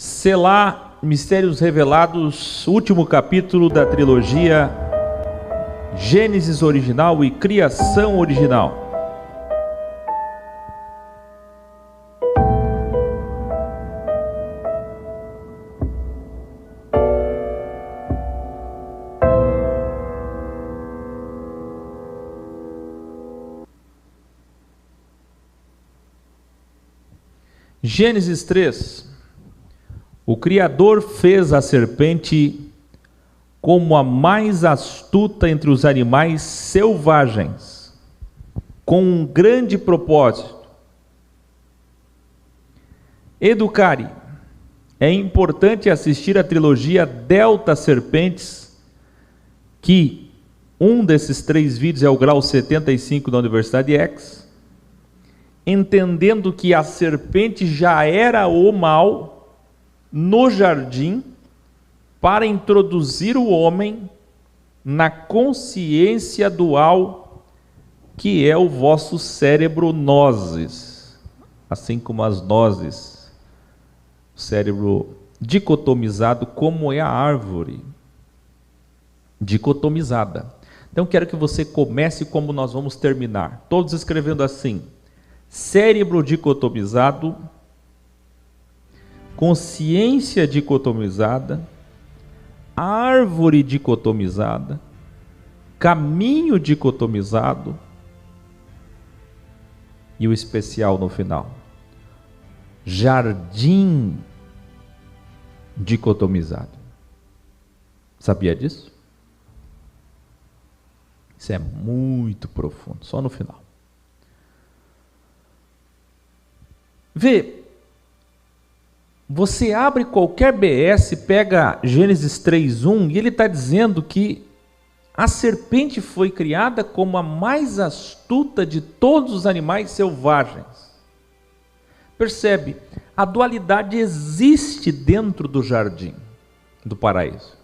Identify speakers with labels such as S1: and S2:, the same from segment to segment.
S1: Selá, Mistérios Revelados, último capítulo da trilogia Gênesis original e Criação original. Gênesis 3. O Criador fez a serpente como a mais astuta entre os animais selvagens, com um grande propósito: educare. É importante assistir a trilogia Delta Serpentes, que um desses 3 vídeos é o grau 75 da Universidade X, entendendo que a serpente já era o mal no jardim para introduzir o homem na consciência dual, que é o vosso cérebro nozes, assim como as nozes, o cérebro dicotomizado, como é a árvore dicotomizada. Então quero que você comece como nós vamos terminar, todos escrevendo assim: cérebro dicotomizado, consciência dicotomizada, árvore dicotomizada, caminho dicotomizado e o especial no final: jardim dicotomizado. Sabia disso? Isso é muito profundo, só no final. Vê, você abre qualquer BS, pega Gênesis 3:1 e ele está dizendo que a serpente foi criada como a mais astuta de todos os animais selvagens. Percebe? A dualidade existe dentro do jardim do paraíso.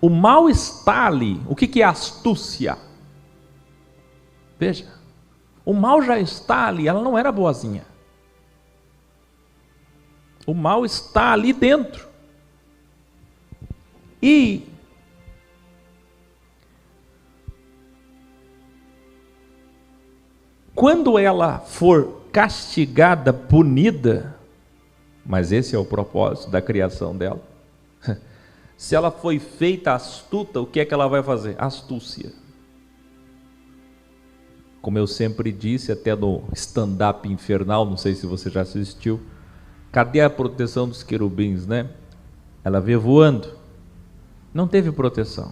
S1: O mal está ali. O que é astúcia? Veja, o mal já está ali, ela não era boazinha. O mal está ali dentro. E quando ela for castigada, punida, mas esse é o propósito da criação dela. Se ela foi feita astuta, o que é que ela vai fazer? Astúcia. Como eu sempre disse, até no stand-up infernal, não sei se você já assistiu, cadê a proteção dos querubins, né? Ela veio voando, não teve proteção.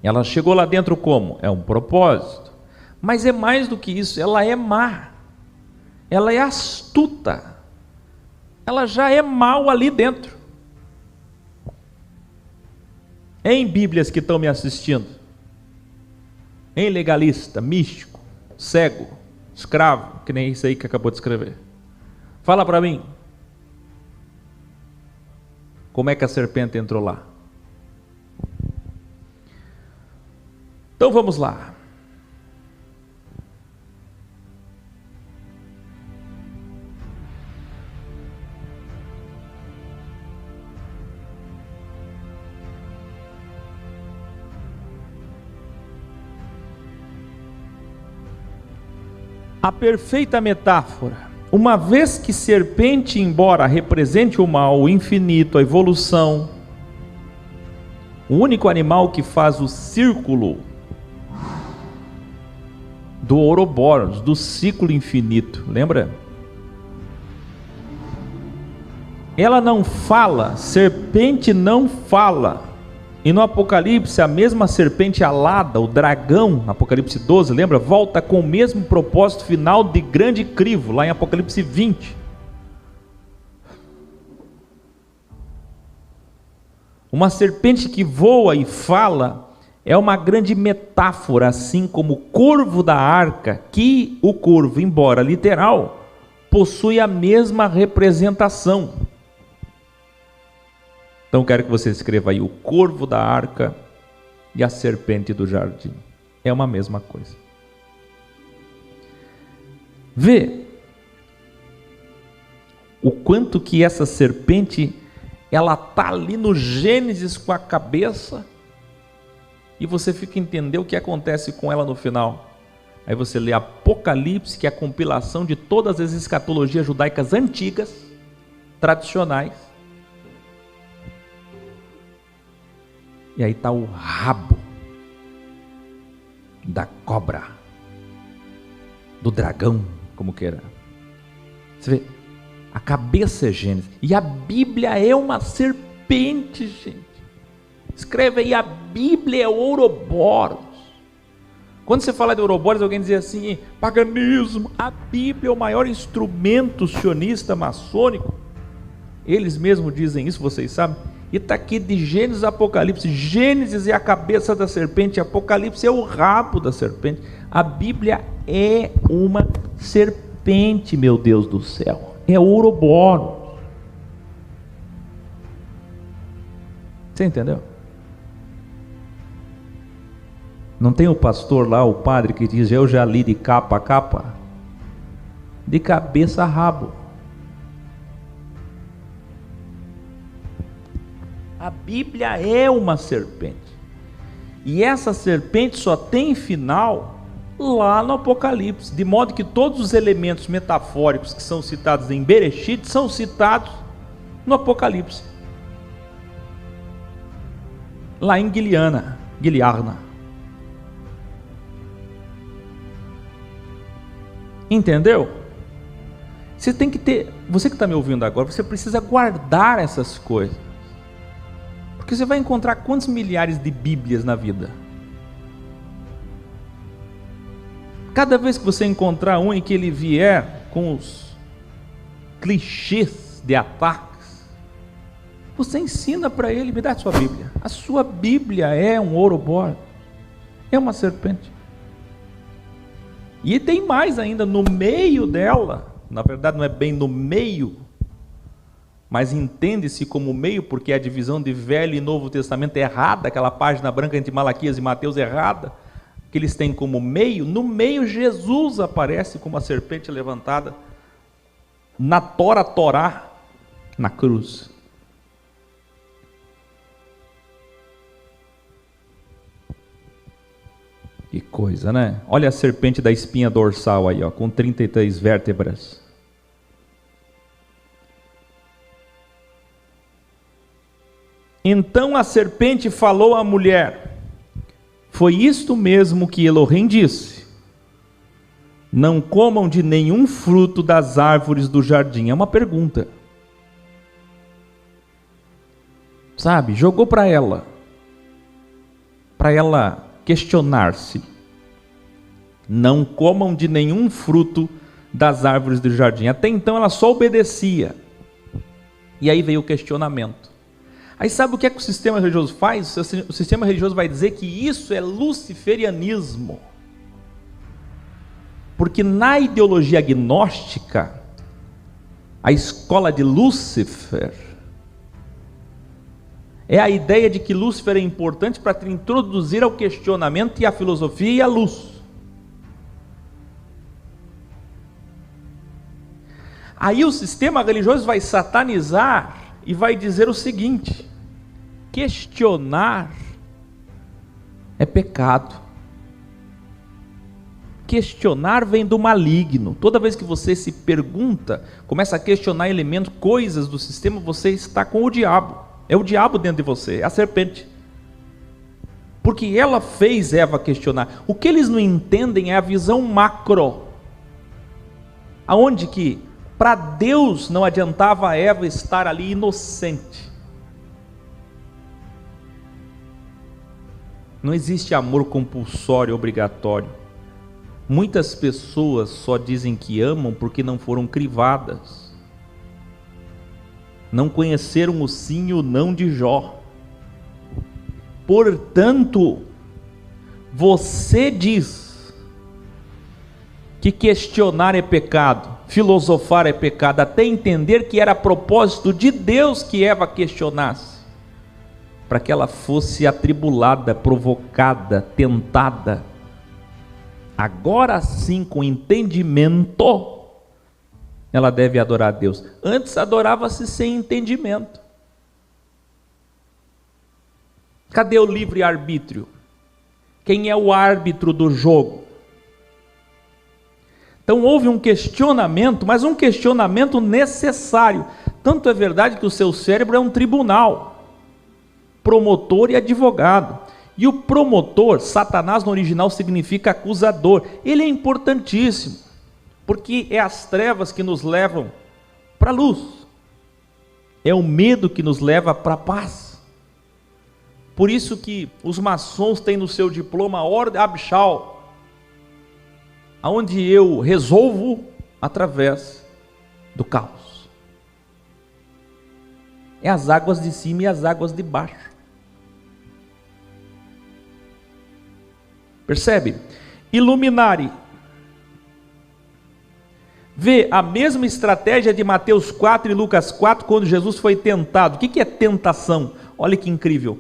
S1: Ela chegou lá dentro como? É um propósito. Mas é mais do que isso, ela é má. Ela é astuta. Ela já é mal ali dentro. Em Bíblias que estão me assistindo, em legalista, místico, cego, escravo, que nem isso aí que acabou de escrever, fala para mim, como é que a serpente entrou lá? Então vamos lá. A perfeita metáfora. Uma vez que serpente, embora represente o mal, o infinito, a evolução, o único animal que faz o círculo do Ouroboros, do ciclo infinito, lembra? Ela não fala, serpente não fala. E no Apocalipse, a mesma serpente alada, o dragão, Apocalipse 12, lembra? Volta com o mesmo propósito final de grande crivo, lá em Apocalipse 20. Uma serpente que voa e fala é uma grande metáfora, assim como o corvo da arca, que o corvo, embora literal, possui a mesma representação. Então quero que você escreva aí: o corvo da arca e a serpente do jardim. É uma mesma coisa. Vê, o quanto que essa serpente, ela está ali no Gênesis com a cabeça, e você fica entendendo o que acontece com ela no final. Aí você lê Apocalipse, que é a compilação de todas as escatologias judaicas antigas, tradicionais. E aí está o rabo da cobra, do dragão, como queira. Você vê, a cabeça é Gênesis, e a Bíblia é uma serpente, gente. Escreve aí, a Bíblia é Ouroboros. Quando você fala de Ouroboros, alguém diz assim, paganismo. A Bíblia é o maior instrumento sionista maçônico. Eles mesmos dizem isso, vocês sabem. E está aqui de Gênesis a Apocalipse. Gênesis é a cabeça da serpente, Apocalipse é o rabo da serpente. A Bíblia é uma serpente, meu Deus do céu. É Ouroboros. Você entendeu? Não tem o pastor lá, o padre, que diz, eu já li de capa a capa, de cabeça a rabo. A Bíblia é uma serpente, e essa serpente só tem final lá no Apocalipse, de modo que todos os elementos metafóricos que são citados em Bereshit são citados no Apocalipse, lá em Guiliarna. Entendeu? Você tem que ter, você que está me ouvindo agora, você precisa guardar essas coisas, porque você vai encontrar quantos milhares de Bíblias na vida? Cada vez que você encontrar um em que ele vier com os clichês de ataques, você ensina para ele, me dá a sua Bíblia. A sua Bíblia é um Ouroboros, é uma serpente. E tem mais ainda, no meio dela, na verdade não é bem no meio, mas entende-se como meio, porque a divisão de Velho e Novo Testamento é errada, aquela página branca entre Malaquias e Mateus é errada, que eles têm como meio, no meio Jesus aparece como a serpente levantada, na Torá, na cruz. Que coisa, né? Olha a serpente da espinha dorsal aí, ó, com 33 vértebras. Então a serpente falou à mulher, foi isto mesmo que Elohim disse, não comam de nenhum fruto das árvores do jardim. É uma pergunta, sabe, jogou para ela questionar-se. Não comam de nenhum fruto das árvores do jardim. Até então ela só obedecia, e aí veio o questionamento. Aí sabe o que é que o sistema religioso faz? O sistema religioso vai dizer que isso é luciferianismo, porque na ideologia gnóstica, a escola de Lúcifer, é a ideia de que Lúcifer é importante para te introduzir ao questionamento e à filosofia e à luz. Aí o sistema religioso vai satanizar e vai dizer o seguinte: questionar é pecado. Questionar vem do maligno. Toda vez que você se pergunta, começa a questionar elementos, coisas do sistema, você está com o diabo. É o diabo dentro de você, é a serpente. Porque ela fez Eva questionar. O que eles não entendem é a visão macro, aonde que para Deus não adiantava a Eva estar ali inocente. Não existe amor compulsório, obrigatório. Muitas pessoas só dizem que amam porque não foram crivadas. Não conheceram o sim e o não de Jó. Portanto, você diz que questionar é pecado, filosofar é pecado, até entender que era propósito de Deus que Eva questionasse, para que ela fosse atribulada, provocada, tentada. Agora sim, com entendimento, ela deve adorar a Deus. Antes adorava-se sem entendimento. Cadê o livre-arbítrio? Quem é o árbitro do jogo? Então houve um questionamento, mas um questionamento necessário. Tanto é verdade que o seu cérebro é um tribunal, promotor e advogado. E o promotor, Satanás no original significa acusador. Ele é importantíssimo, porque é as trevas que nos levam para a luz. É o medo que nos leva para a paz. Por isso que os maçons têm no seu diploma a Ordem Abschal, onde eu resolvo através do caos. É as águas de cima e as águas de baixo. Percebe? Iluminare. Vê a mesma estratégia de Mateus 4 e Lucas 4, quando Jesus foi tentado. O que é tentação? Olha que incrível.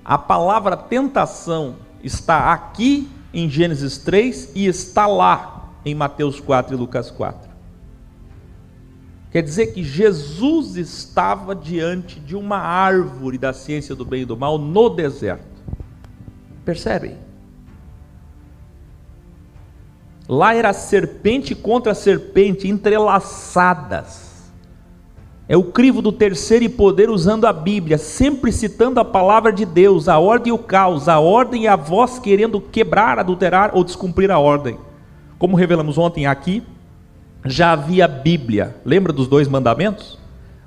S1: A palavra tentação está aqui em Gênesis 3 e está lá em Mateus 4 e Lucas 4. Quer dizer que Jesus estava diante de uma árvore da ciência do bem e do mal no deserto. Percebem? Lá era serpente contra serpente, entrelaçadas. É o crivo do terceiro e poder usando a Bíblia, sempre citando a palavra de Deus, a ordem e o caos, a ordem e a voz querendo quebrar, adulterar ou descumprir a ordem. Como revelamos ontem aqui, já havia Bíblia. Lembra dos 2 mandamentos?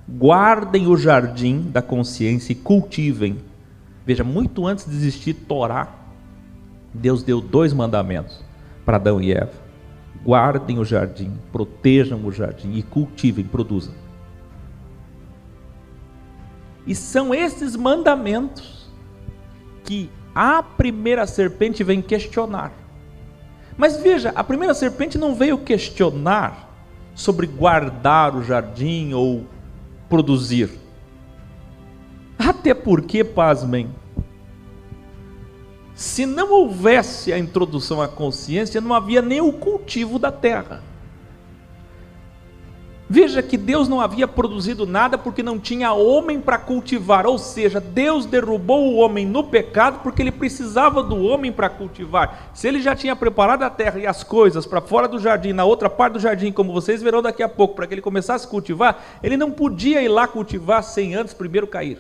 S1: Guardem o jardim da consciência e cultivem. Veja, muito antes de existir Torá, Deus deu 2 mandamentos para Adão e Eva: guardem o jardim, protejam o jardim e cultivem, produzam. E são esses mandamentos que a primeira serpente vem questionar. Mas veja, a primeira serpente não veio questionar sobre guardar o jardim ou produzir. Até porque, pasmem, se não houvesse a introdução à consciência, não havia nem o cultivo da terra. Veja que Deus não havia produzido nada porque não tinha homem para cultivar, ou seja, Deus derrubou o homem no pecado porque ele precisava do homem para cultivar. Se ele já tinha preparado a terra e as coisas para fora do jardim, na outra parte do jardim, como vocês verão daqui a pouco, para que ele começasse a cultivar, ele não podia ir lá cultivar sem antes primeiro cair.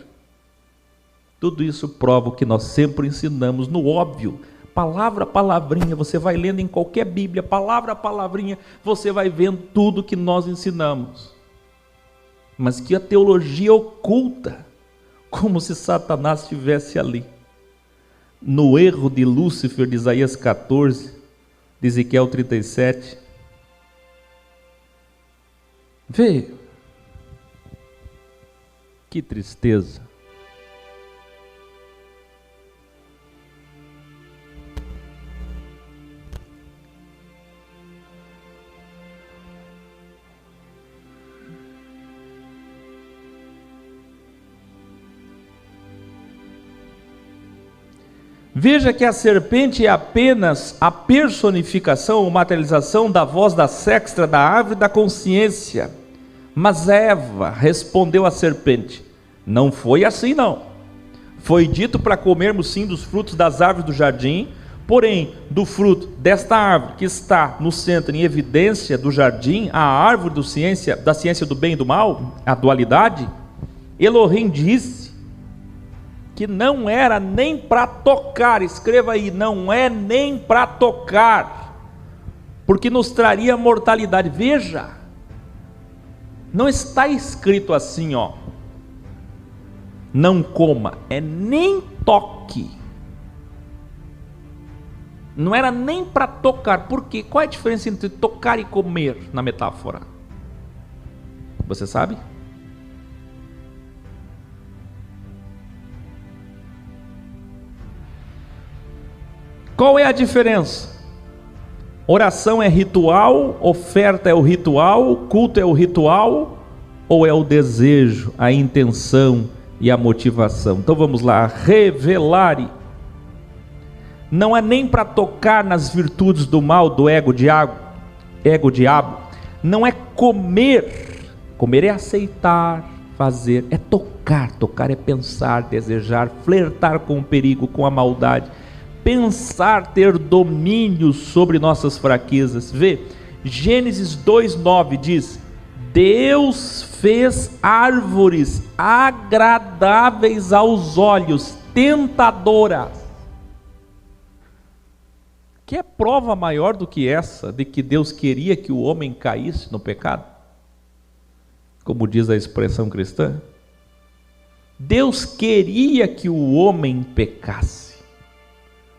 S1: Tudo isso prova o que nós sempre ensinamos no óbvio. Palavra a palavrinha, você vai lendo em qualquer Bíblia, palavra a palavrinha, você vai vendo tudo que nós ensinamos. Mas que a teologia oculta, como se Satanás estivesse ali. No erro de Lúcifer, de Isaías 14, de Ezequiel 37. Vê, que tristeza. Veja que a serpente é apenas a personificação ou materialização da voz da sexta da árvore da consciência. Mas Eva respondeu à serpente: não foi assim não. Foi dito para comermos sim dos frutos das árvores do jardim, porém do fruto desta árvore que está no centro em evidência do jardim, a árvore da ciência do bem e do mal, a dualidade, Elohim disse que não era nem para tocar. Escreva aí, não é nem para tocar, porque nos traria mortalidade. Veja, não está escrito assim, ó, não coma, é nem toque. Não era nem para tocar. Por quê? Qual é a diferença entre tocar e comer na metáfora? Você sabe? Qual é a diferença? Oração é ritual, oferta é o ritual, culto é o ritual, ou é o desejo, a intenção e a motivação? Então vamos lá, revelare. Não é nem para tocar nas virtudes do mal do ego diabo, não é comer. Comer é aceitar, fazer, é tocar. Tocar é pensar, desejar, flertar com o perigo, com a maldade. Pensar, ter domínio sobre nossas fraquezas. Vê, Gênesis 2:9 diz: Deus fez árvores agradáveis aos olhos, tentadoras. Que é prova maior do que essa, de que Deus queria que o homem caísse no pecado? Como diz a expressão cristã, Deus queria que o homem pecasse.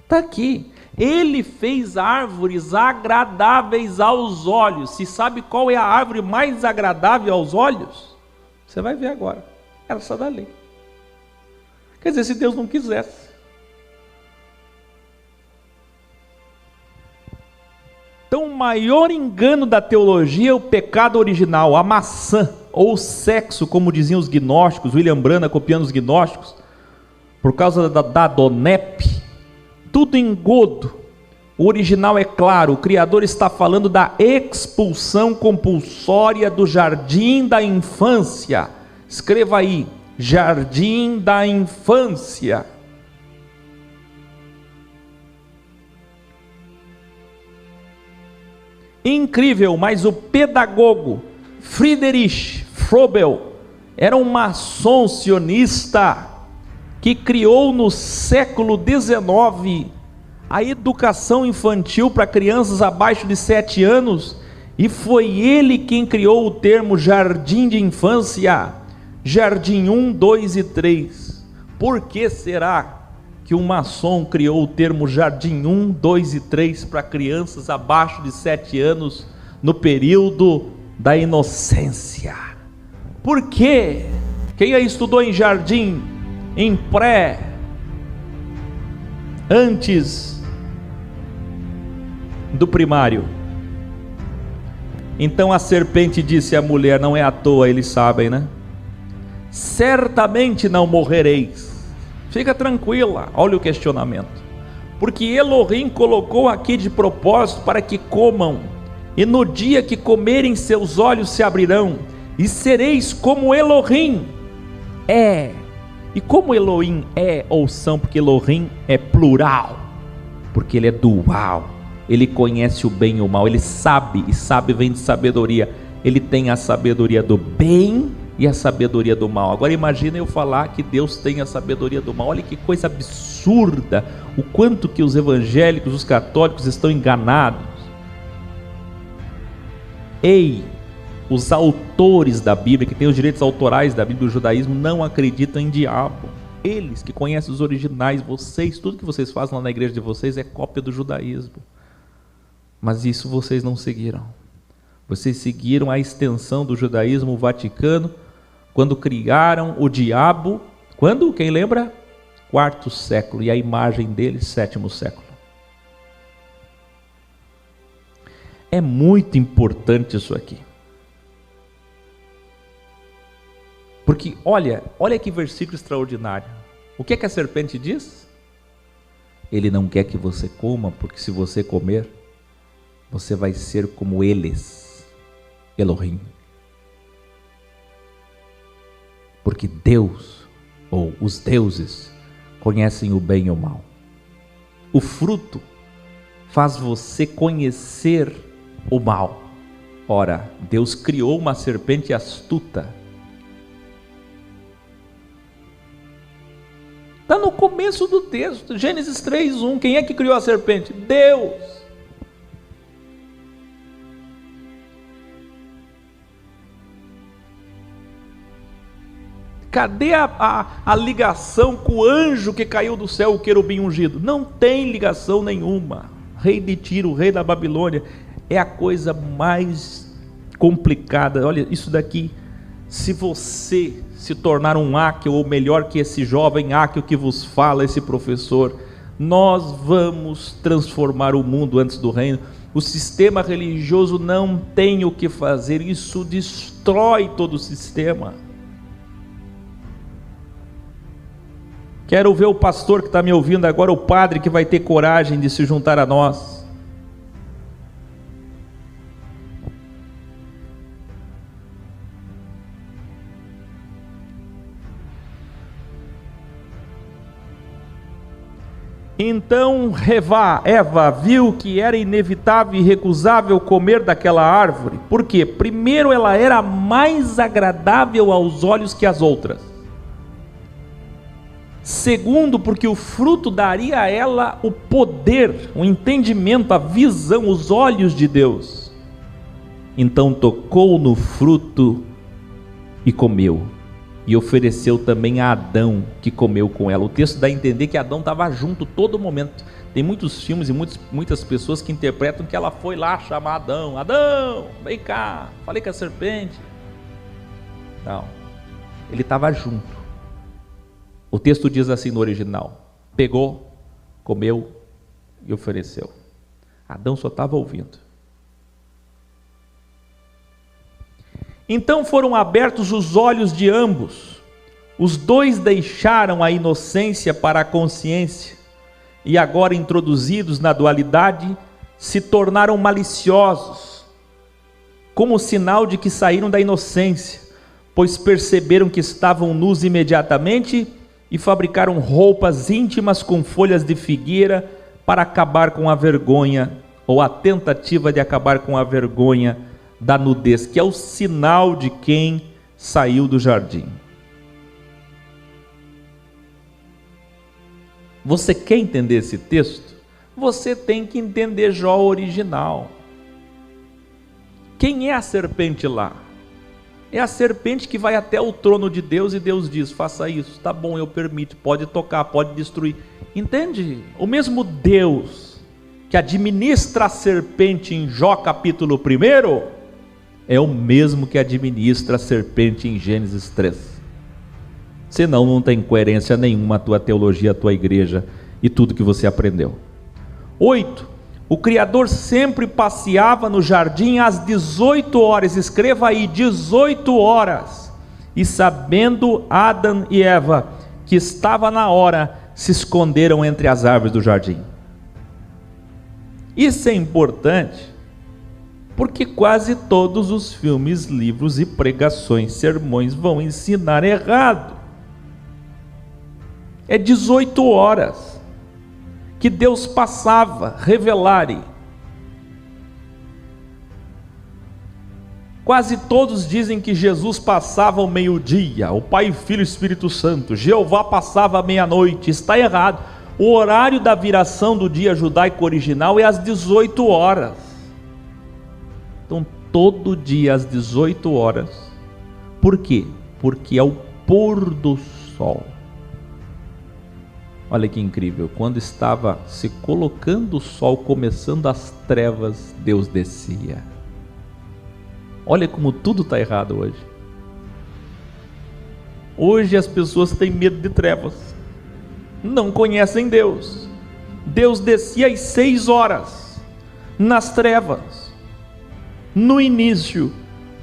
S1: Está aqui, Ele fez árvores agradáveis aos olhos. Se sabe qual é a árvore mais agradável aos olhos? Você vai ver agora, essa da lei. Quer dizer, se Deus não quisesse. Então, o maior engano da teologia é o pecado original, a maçã, ou o sexo, como diziam os gnósticos, William Branham copiando os gnósticos, por causa da Donep, tudo engodo. O original é claro, o Criador está falando da expulsão compulsória do jardim da infância. Escreva aí, jardim da infância. Incrível, mas o pedagogo Friedrich Frobel era um maçom sionista que criou no século XIX a educação infantil para crianças abaixo de 7 anos, e foi ele quem criou o termo jardim de infância, jardim 1, 2 e 3. Por que será que um maçom criou o termo jardim 1, 2 e 3 para crianças abaixo de 7 anos no período da inocência? Por quê? Quem aí estudou em jardim, em pré, antes do primário? Então a serpente disse à mulher, não é à toa, eles sabem, né? Certamente não morrereis. Fica tranquila, olha o questionamento. Porque Elohim colocou aqui de propósito para que comam, e no dia que comerem seus olhos se abrirão, e sereis como Elohim é. E como Elohim é ou são, porque Elohim é plural, porque ele é dual, ele conhece o bem e o mal, ele sabe, e sabe vem de sabedoria, ele tem a sabedoria do bem e a sabedoria do mal. Agora imagina eu falar que Deus tem a sabedoria do mal. Olha que coisa absurda, o quanto que os evangélicos, os católicos estão enganados. Ei, os autores da Bíblia, que têm os direitos autorais da Bíblia do judaísmo, não acreditam em diabo. Eles que conhecem os originais, vocês, tudo que vocês fazem lá na igreja de vocês é cópia do judaísmo. Mas isso vocês não seguiram. Vocês seguiram a extensão do judaísmo, o Vaticano, quando criaram o diabo, quando? Quem lembra? 4º século, e a imagem dele, 7º século. É muito importante isso aqui. Porque olha que versículo extraordinário. O que é que a serpente diz? Ele não quer que você coma, porque se você comer, você vai ser como eles, Elohim. Porque Deus, ou os deuses, conhecem o bem e o mal. O fruto faz você conhecer o mal. Ora, Deus criou uma serpente astuta. Está no começo do texto, Gênesis 3:1. Quem é que criou a serpente? Deus. Cadê a ligação com o anjo que caiu do céu, o querubim ungido? Não tem ligação nenhuma. Rei de Tiro, rei da Babilônia, é a coisa mais complicada. Olha, isso daqui, se você se tornar um áquio, ou melhor que esse jovem áquio que vos fala, esse professor, nós vamos transformar o mundo antes do reino. O sistema religioso não tem o que fazer, isso destrói todo o sistema. Quero ver o pastor que está me ouvindo agora, o padre que vai ter coragem de se juntar a nós. Então Eva viu que era inevitável e recusável comer daquela árvore. Por quê? Primeiro, ela era mais agradável aos olhos que as outras. Segundo, porque o fruto daria a ela o poder, o entendimento, a visão, os olhos de Deus. Então tocou no fruto e comeu. E ofereceu também a Adão, que comeu com ela. O texto dá a entender que Adão estava junto todo momento. Tem muitos filmes e muitas pessoas que interpretam que ela foi lá chamar Adão. Adão, vem cá, falei com a serpente. Não, ele estava junto. O texto diz assim no original: pegou, comeu e ofereceu. Adão só estava ouvindo. Então foram abertos os olhos de ambos. Os dois deixaram a inocência para a consciência, e agora introduzidos na dualidade, se tornaram maliciosos, como sinal de que saíram da inocência, pois perceberam que estavam nus imediatamente e fabricaram roupas íntimas com folhas de figueira para acabar com a vergonha, ou a tentativa de acabar com a vergonha da nudez, que é o sinal de quem saiu do jardim. Você quer entender esse texto? Você tem que entender Jó original. Quem é a serpente lá? É a serpente que vai até o trono de Deus e Deus diz: faça isso, tá bom, eu permito, pode tocar, pode destruir. Entende? O mesmo Deus que administra a serpente em Jó capítulo 1 é o mesmo que administra a serpente em Gênesis 3. Senão não tem coerência nenhuma a tua teologia, a tua igreja e tudo que você aprendeu. 8. O Criador sempre passeava no jardim às 18 horas, escreva aí, 18 horas. E sabendo Adão e Eva que estava na hora, se esconderam entre as árvores do jardim. Isso é importante, porque quase todos os filmes, livros e pregações, sermões vão ensinar errado. É 18 horas que Deus passava, revelare. Quase todos dizem que Jesus passava ao meio-dia, o Pai, Filho e Espírito Santo, Jeová passava à meia-noite. Está errado. O horário da viração do dia judaico original é às 18 horas. Então, todo dia às 18 horas. Por quê? Porque é o pôr do sol. Olha que incrível, quando estava se colocando o sol, começando as trevas, Deus descia. Olha como tudo está errado hoje. Hoje as pessoas têm medo de trevas, não conhecem Deus. Deus descia às 6 horas, nas trevas, no início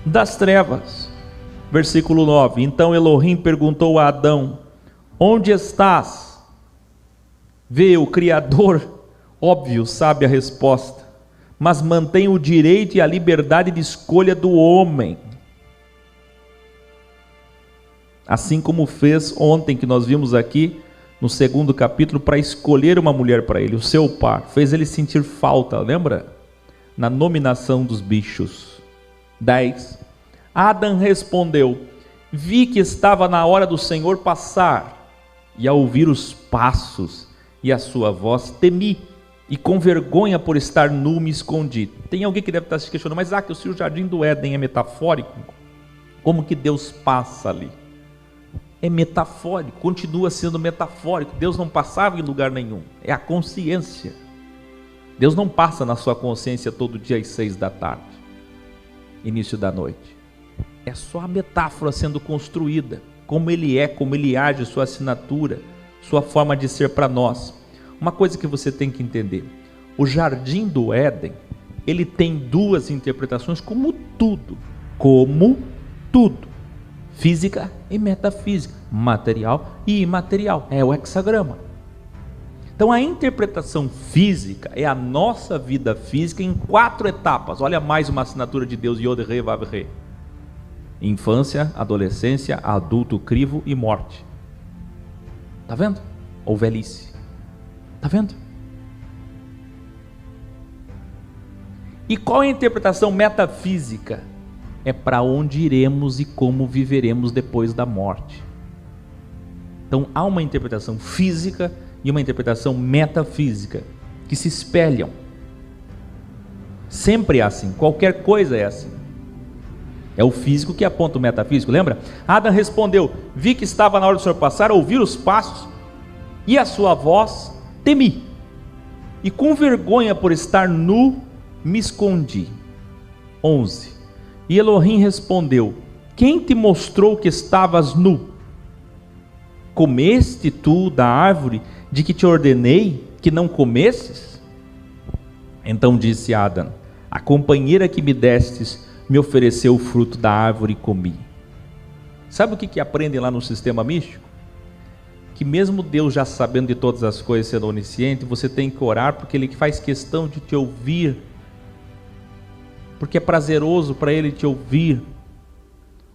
S1: das trevas. Versículo 9, então Elohim perguntou a Adão: onde estás? Vê, o Criador, óbvio, sabe a resposta, mas mantém o direito e a liberdade de escolha do homem. Assim como fez ontem, que nós vimos aqui, no 2º capítulo, para escolher uma mulher para ele, o seu par, fez ele sentir falta, lembra? Na nominação dos bichos. 10. Adão respondeu: vi que estava na hora do Senhor passar, e ao ouvir os passos e a sua voz, temi, e com vergonha por estar nu me escondi. Tem alguém que deve estar se questionando: mas que se o jardim do Éden é metafórico, como que Deus passa ali? É metafórico, continua sendo metafórico. Deus não passava em lugar nenhum, é a consciência. Deus não passa na sua consciência todo dia às 6 da tarde, início da noite. É só a metáfora sendo construída, como ele é, como ele age, sua assinatura, sua forma de ser para nós. Uma coisa que você tem que entender: o jardim do Éden, ele tem duas interpretações, como tudo, física e metafísica, material e imaterial, é o hexagrama. Então a interpretação física é a nossa vida física em 4 etapas. Olha mais uma assinatura de Deus: Yod Re Vav Re. Infância, adolescência, adulto, crivo e morte. Está vendo? Ou velhice. Está vendo? E qual é a interpretação metafísica? É para onde iremos e como viveremos depois da morte. Então há uma interpretação física e uma interpretação metafísica que se espelham. Sempre é assim, qualquer coisa é assim. É o físico que aponta o metafísico, lembra? Adão respondeu: vi que estava na hora do Senhor passar, ouvir os passos, e a sua voz temi, e com vergonha por estar nu, me escondi. 11. E Elohim respondeu: quem te mostrou que estavas nu? Comeste tu da árvore de que te ordenei que não comesses? Então disse Adão: a companheira que me destes me ofereceu o fruto da árvore e comi. Sabe o que aprendem lá no sistema místico? Que mesmo Deus já sabendo de todas as coisas, sendo onisciente, você tem que orar porque Ele faz questão de te ouvir, porque é prazeroso para Ele te ouvir,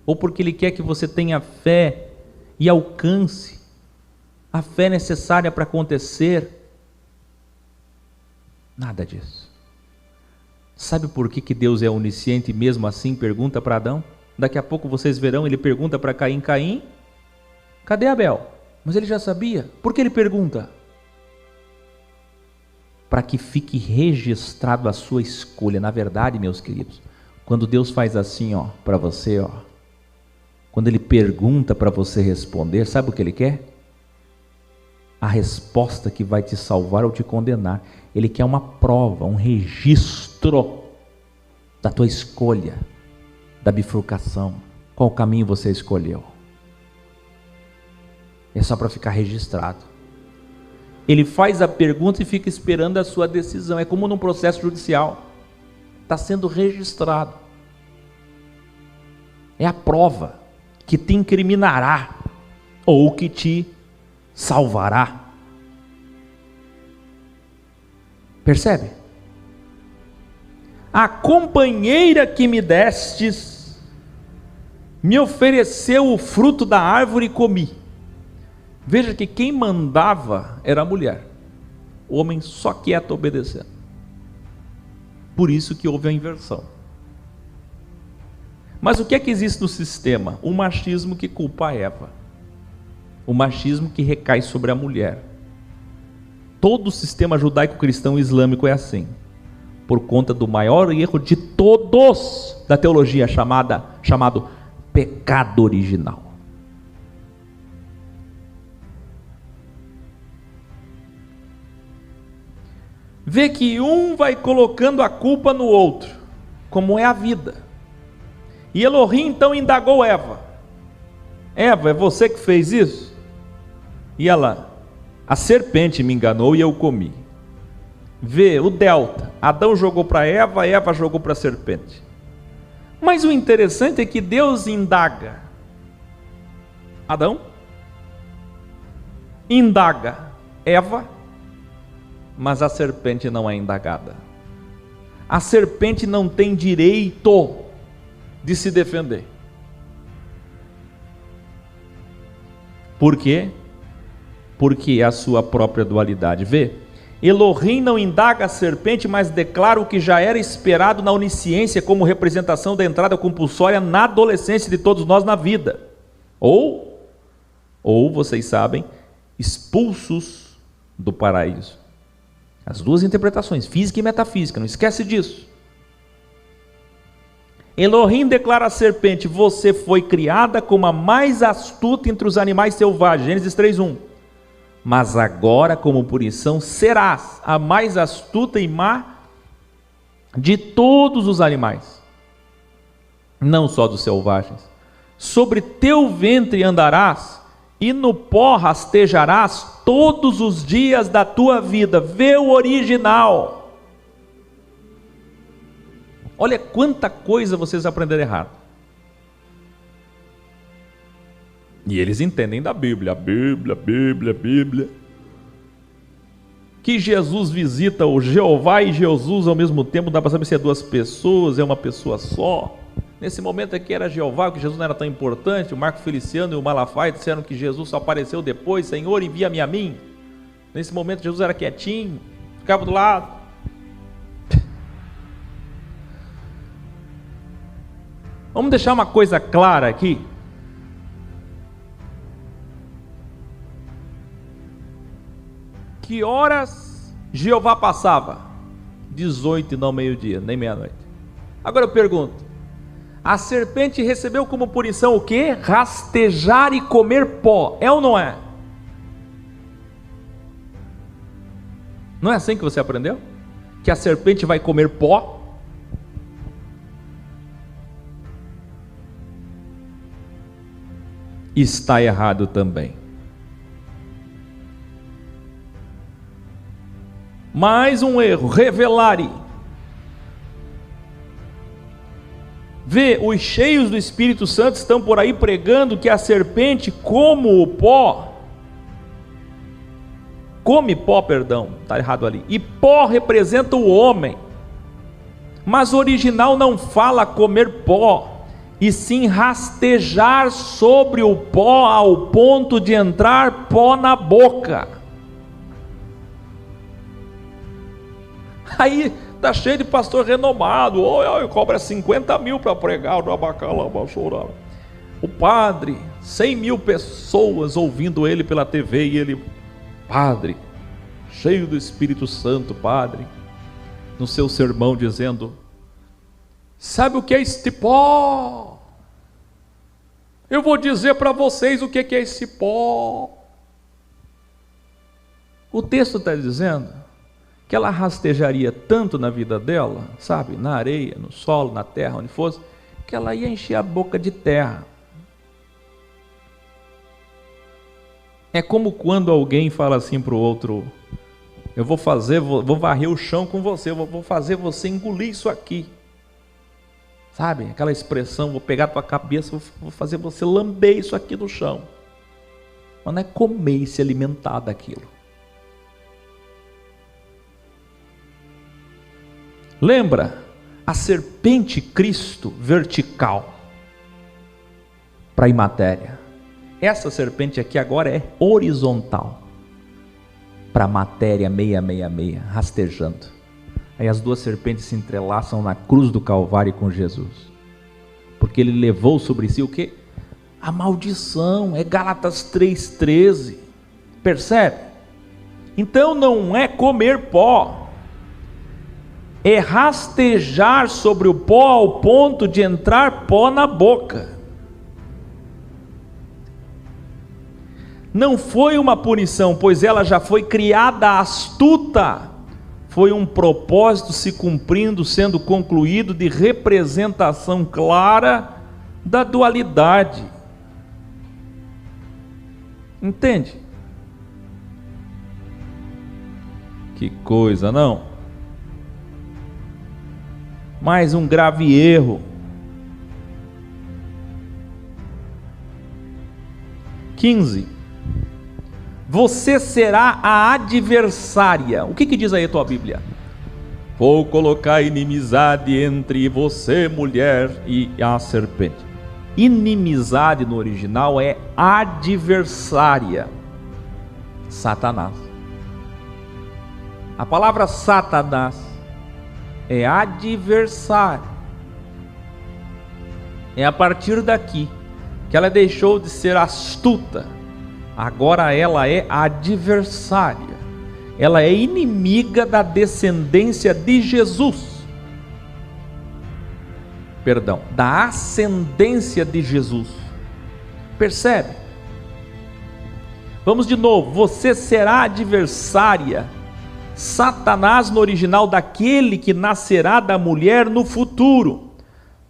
S1: ou porque Ele quer que você tenha fé e alcance a fé necessária para acontecer. Nada disso. Sabe por que Deus é onisciente e mesmo assim pergunta para Adão? Daqui a pouco vocês verão, ele pergunta para Caim: Caim, cadê Abel? Mas ele já sabia. Por que ele pergunta? Para que fique registrado a sua escolha. Na verdade, meus queridos, quando Deus faz assim, ó, para você, ó, quando Ele pergunta para você responder, sabe o que Ele quer? A resposta que vai te salvar ou te condenar. Ele quer uma prova, um registro da tua escolha, da bifurcação. Qual caminho você escolheu? É só para ficar registrado. Ele faz a pergunta e fica esperando a sua decisão. É como num processo judicial. Está sendo registrado. É a prova que te incriminará ou que te salvará. Percebe? A companheira que me destes me ofereceu o fruto da árvore e comi. Veja que quem mandava era a mulher, o homem só quieto obedecendo. Por isso que houve a inversão. Mas o que é que existe no sistema? O machismo que culpa a Eva, o machismo que recai sobre a mulher. Todo o sistema judaico-cristão islâmico é assim, por conta do maior erro de todos da teologia, chamado pecado original. Vê que um vai colocando a culpa no outro, como é a vida. E Elohim então indagou Eva: Eva, é você que fez isso? E ela: a serpente me enganou e eu comi. Vê o delta: Adão jogou para Eva, Eva jogou para a serpente. Mas o interessante é que Deus indaga Adão, indaga Eva, mas a serpente não é indagada. A serpente não tem direito de se defender. Por quê? Porque é a sua própria dualidade. Vê, Elohim não indaga a serpente, mas declara o que já era esperado na onisciência como representação da entrada compulsória na adolescência de todos nós na vida. Ou vocês sabem, expulsos do paraíso. As duas interpretações, física e metafísica, não esquece disso. Elohim declara à serpente: você foi criada como a mais astuta entre os animais selvagens, Gênesis 3:1. Mas agora, como punição, serás a mais astuta e má de todos os animais, não só dos selvagens. Sobre teu ventre andarás, e no pó rastejarás todos os dias da tua vida. Vê o original. Olha quanta coisa vocês aprenderam errado. E eles entendem da Bíblia, a Bíblia. Que Jesus visita o Jeová e Jesus ao mesmo tempo, dá para saber se é duas pessoas, é uma pessoa só. Nesse momento aqui era Jeová, que Jesus não era tão importante. O Marco Feliciano e o Malafaia disseram que Jesus só apareceu depois: Senhor, envia-me a mim. Nesse momento Jesus era quietinho, ficava do lado. Vamos deixar uma coisa clara aqui. Que horas Jeová passava? 18 e não meio-dia, nem meia-noite. Agora eu pergunto, a serpente recebeu como punição o quê? Rastejar e comer pó, é ou não é? Não é assim que você aprendeu? Que a serpente vai comer pó? Está errado também. Mais um erro, revelare. Vê, os cheios do Espírito Santo estão por aí pregando que a serpente come pó, está errado ali, e pó representa o homem, mas o original não fala comer pó, e sim rastejar sobre o pó ao ponto de entrar pó na boca. Aí está cheio de pastor renomado, cobra 50 mil para pregar no Abacalaba, chorar. O padre, 100 mil pessoas ouvindo ele pela TV, e ele, padre, cheio do Espírito Santo, padre, no seu sermão dizendo, sabe o que é este pó? Eu vou dizer para vocês o que é esse pó. O texto está dizendo que ela rastejaria tanto na vida dela, sabe, na areia, no solo, na terra, onde fosse, que ela ia encher a boca de terra. É como quando alguém fala assim para o outro, eu vou varrer o chão com você, eu vou fazer você engolir isso aqui. Sabe, aquela expressão, vou pegar a tua cabeça, vou fazer você lamber isso aqui do chão. Mas não é comer e se alimentar daquilo. Lembra, a serpente Cristo vertical para a imatéria. Essa serpente aqui agora é horizontal para a matéria 666, rastejando. Aí as duas serpentes se entrelaçam na cruz do Calvário com Jesus, porque ele levou sobre si o quê? A maldição, é Gálatas 3,13, percebe? Então não é comer pó, é rastejar sobre o pó ao ponto de entrar pó na boca. Não foi uma punição, pois ela já foi criada astuta. Foi um propósito se cumprindo, sendo concluído, de representação clara da dualidade. Entende? Que coisa, não? Mais um grave erro. 15. Você será a adversária. O que diz aí a tua Bíblia? Vou colocar inimizade entre você, mulher, e a serpente. Inimizade no original é adversária. Satanás. A palavra Satanás é adversário. É a partir daqui que ela deixou de ser astuta. Agora ela é adversária. Ela é inimiga da descendência de Jesus. Perdão, da ascendência de Jesus. Percebe? Vamos de novo. Você será adversária. Satanás no original, daquele que nascerá da mulher no futuro.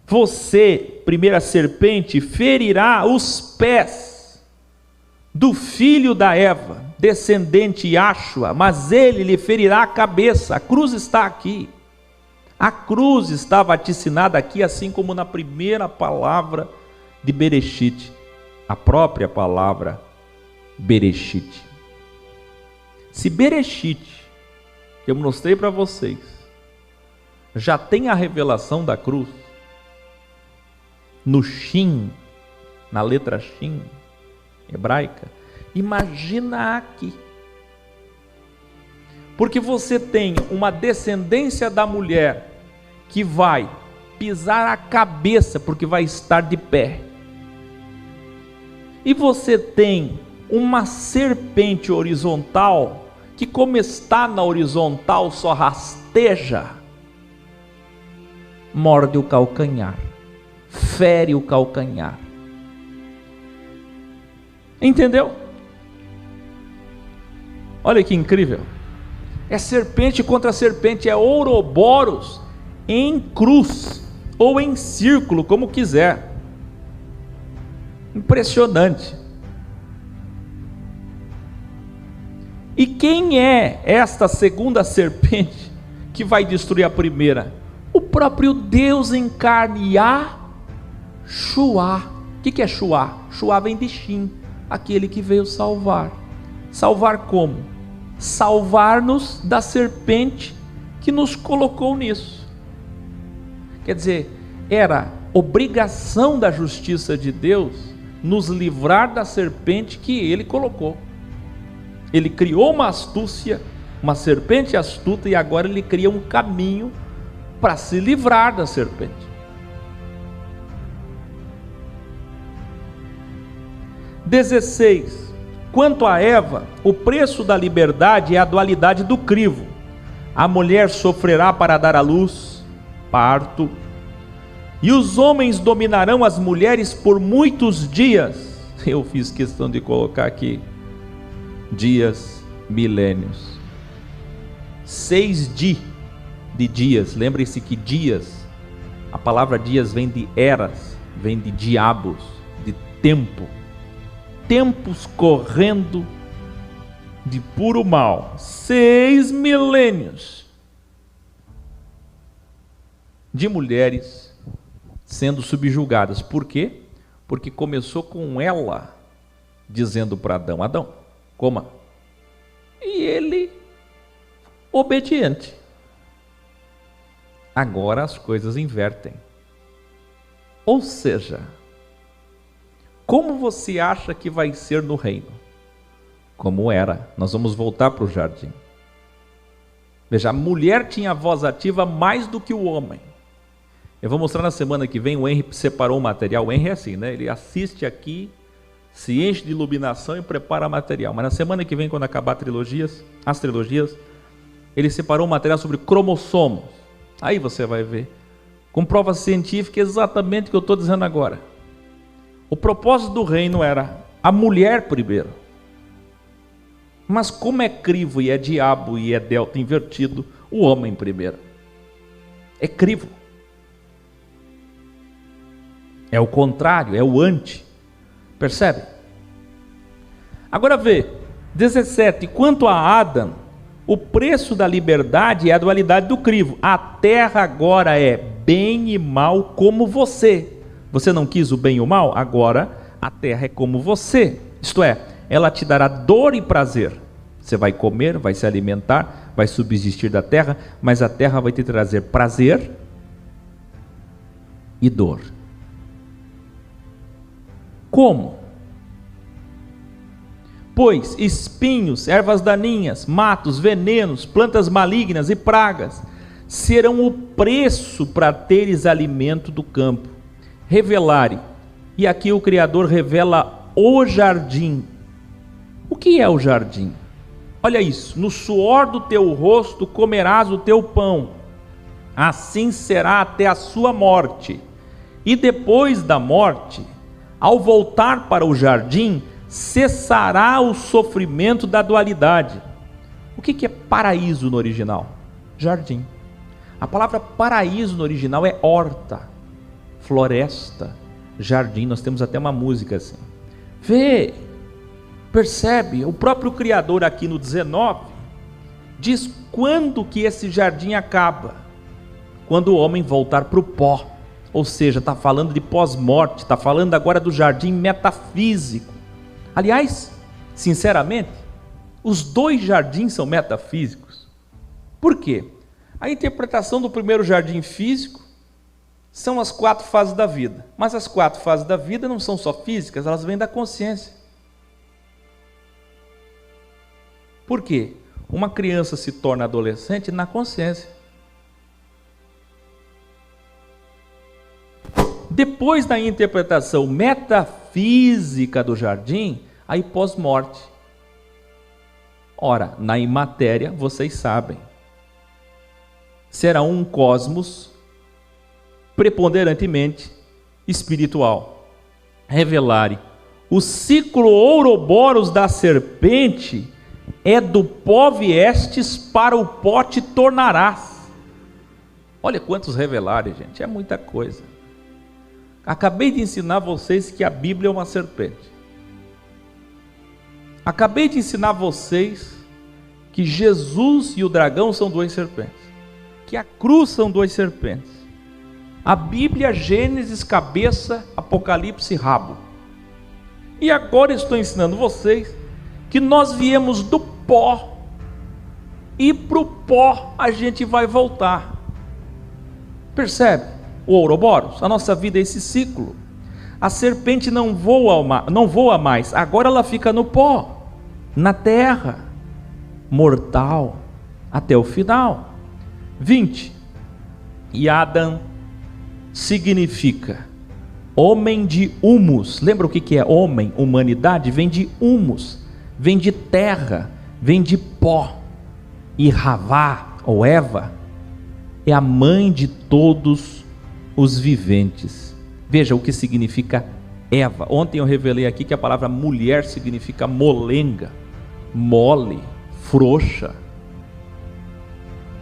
S1: Você, primeira serpente, ferirá os pés do filho da Eva, descendente Yahshua, mas ele lhe ferirá a cabeça. A cruz está aqui. A cruz está vaticinada aqui, assim como na primeira palavra de Bereshit, a própria palavra Bereshit. Se Bereshit, que eu mostrei para vocês, já tem a revelação da cruz, no Shin, na letra Shin, hebraica, imagina aqui. Porque você tem uma descendência da mulher que vai pisar a cabeça porque vai estar de pé. E você tem uma serpente horizontal que, como está na horizontal, só rasteja, morde o calcanhar, fere o calcanhar. Entendeu? Olha que incrível. É serpente contra serpente, é Ouroboros em cruz ou em círculo, como quiser. Impressionante. E quem é esta segunda serpente que vai destruir a primeira? O próprio Deus em carne, Yahshua. O que é Shua? Shua vem de Shin, aquele que veio salvar. Salvar como? Salvar-nos da serpente que nos colocou nisso. Quer dizer, era obrigação da justiça de Deus nos livrar da serpente que Ele colocou. Ele criou uma astúcia, uma serpente astuta, e agora Ele cria um caminho para se livrar da serpente. XVI. Quanto a Eva, o preço da liberdade é a dualidade do crivo. A mulher sofrerá para dar à luz, parto, e os homens dominarão as mulheres por muitos dias. Eu fiz questão de colocar aqui dias, milênios. 6 de dias. Lembre-se que dias, a palavra dias vem de eras, vem de diabos, de tempo. Tempos correndo de puro mal. 6 milênios de mulheres sendo subjugadas. Por quê? Porque começou com ela dizendo para Adão: Adão, coma. E ele, obediente. Agora as coisas invertem. Ou seja, como você acha que vai ser no reino? Como era. Nós vamos voltar para o jardim. Veja, a mulher tinha voz ativa mais do que o homem. Eu vou mostrar na semana que vem. O Henry separou o material. O Henry é assim, né? Ele assiste aqui, se enche de iluminação e prepara material. Mas na semana que vem, quando acabar as trilogias, ele separou o material sobre cromossomos. Aí você vai ver, com prova científica, exatamente o que eu estou dizendo agora. O propósito do reino era a mulher primeiro. Mas como é crivo e é diabo e é delta invertido, o homem primeiro. É crivo. É o contrário, é o anti. Percebe? Agora vê, 17. Quanto a Adão, o preço da liberdade é a dualidade do crivo. A terra agora é bem e mal como você. Você não quis o bem e o mal? Agora a terra é como você. Isto é, ela te dará dor e prazer. Você vai comer, vai se alimentar, vai subsistir da terra, mas a terra vai te trazer prazer e dor. Como? Pois espinhos, ervas daninhas, matos, venenos, plantas malignas e pragas serão o preço para teres alimento do campo. Revelare, e aqui o Criador revela o jardim. O que é o jardim? Olha isso: no suor do teu rosto comerás o teu pão, assim será até a sua morte, e depois da morte, ao voltar para o jardim, cessará o sofrimento da dualidade. O que é paraíso no original? Jardim. A palavra paraíso no original é horta, floresta, jardim. Nós temos até uma música assim. Vê, percebe, o próprio Criador aqui no 19 diz quando que esse jardim acaba: quando o homem voltar para o pó. Ou seja, está falando de pós-morte, está falando agora do jardim metafísico. Aliás, sinceramente, os dois jardins são metafísicos. Por quê? A interpretação do primeiro jardim físico são as 4 fases da vida. Mas as 4 fases da vida não são só físicas, elas vêm da consciência. Por quê? Uma criança se torna adolescente na consciência. Depois da interpretação metafísica do jardim, aí pós-morte. Ora, na imatéria, vocês sabem, será um cosmos preponderantemente espiritual. Revelare, o ciclo ouroboros da serpente é do pó viestes, para o pó te tornarás. Olha quantos revelares, gente, é muita coisa. Acabei de ensinar vocês que a Bíblia é uma serpente. Acabei de ensinar vocês que Jesus e o dragão são duas serpentes, que a cruz são duas serpentes. A Bíblia, Gênesis, cabeça, Apocalipse, rabo. E agora estou ensinando vocês que nós viemos do pó, e para o pó a gente vai voltar. Percebe? O Ouroboros, a nossa vida é esse ciclo. A serpente não voa mais, agora ela fica no pó, na terra, mortal, até o final. 20. E Adão significa homem de humus. Lembra o que é homem? Humanidade vem de humus, vem de terra, vem de pó. E Havá, ou Eva, é a mãe de todos os viventes. Veja o que significa Eva. Ontem eu revelei aqui que a palavra mulher significa molenga, mole, frouxa.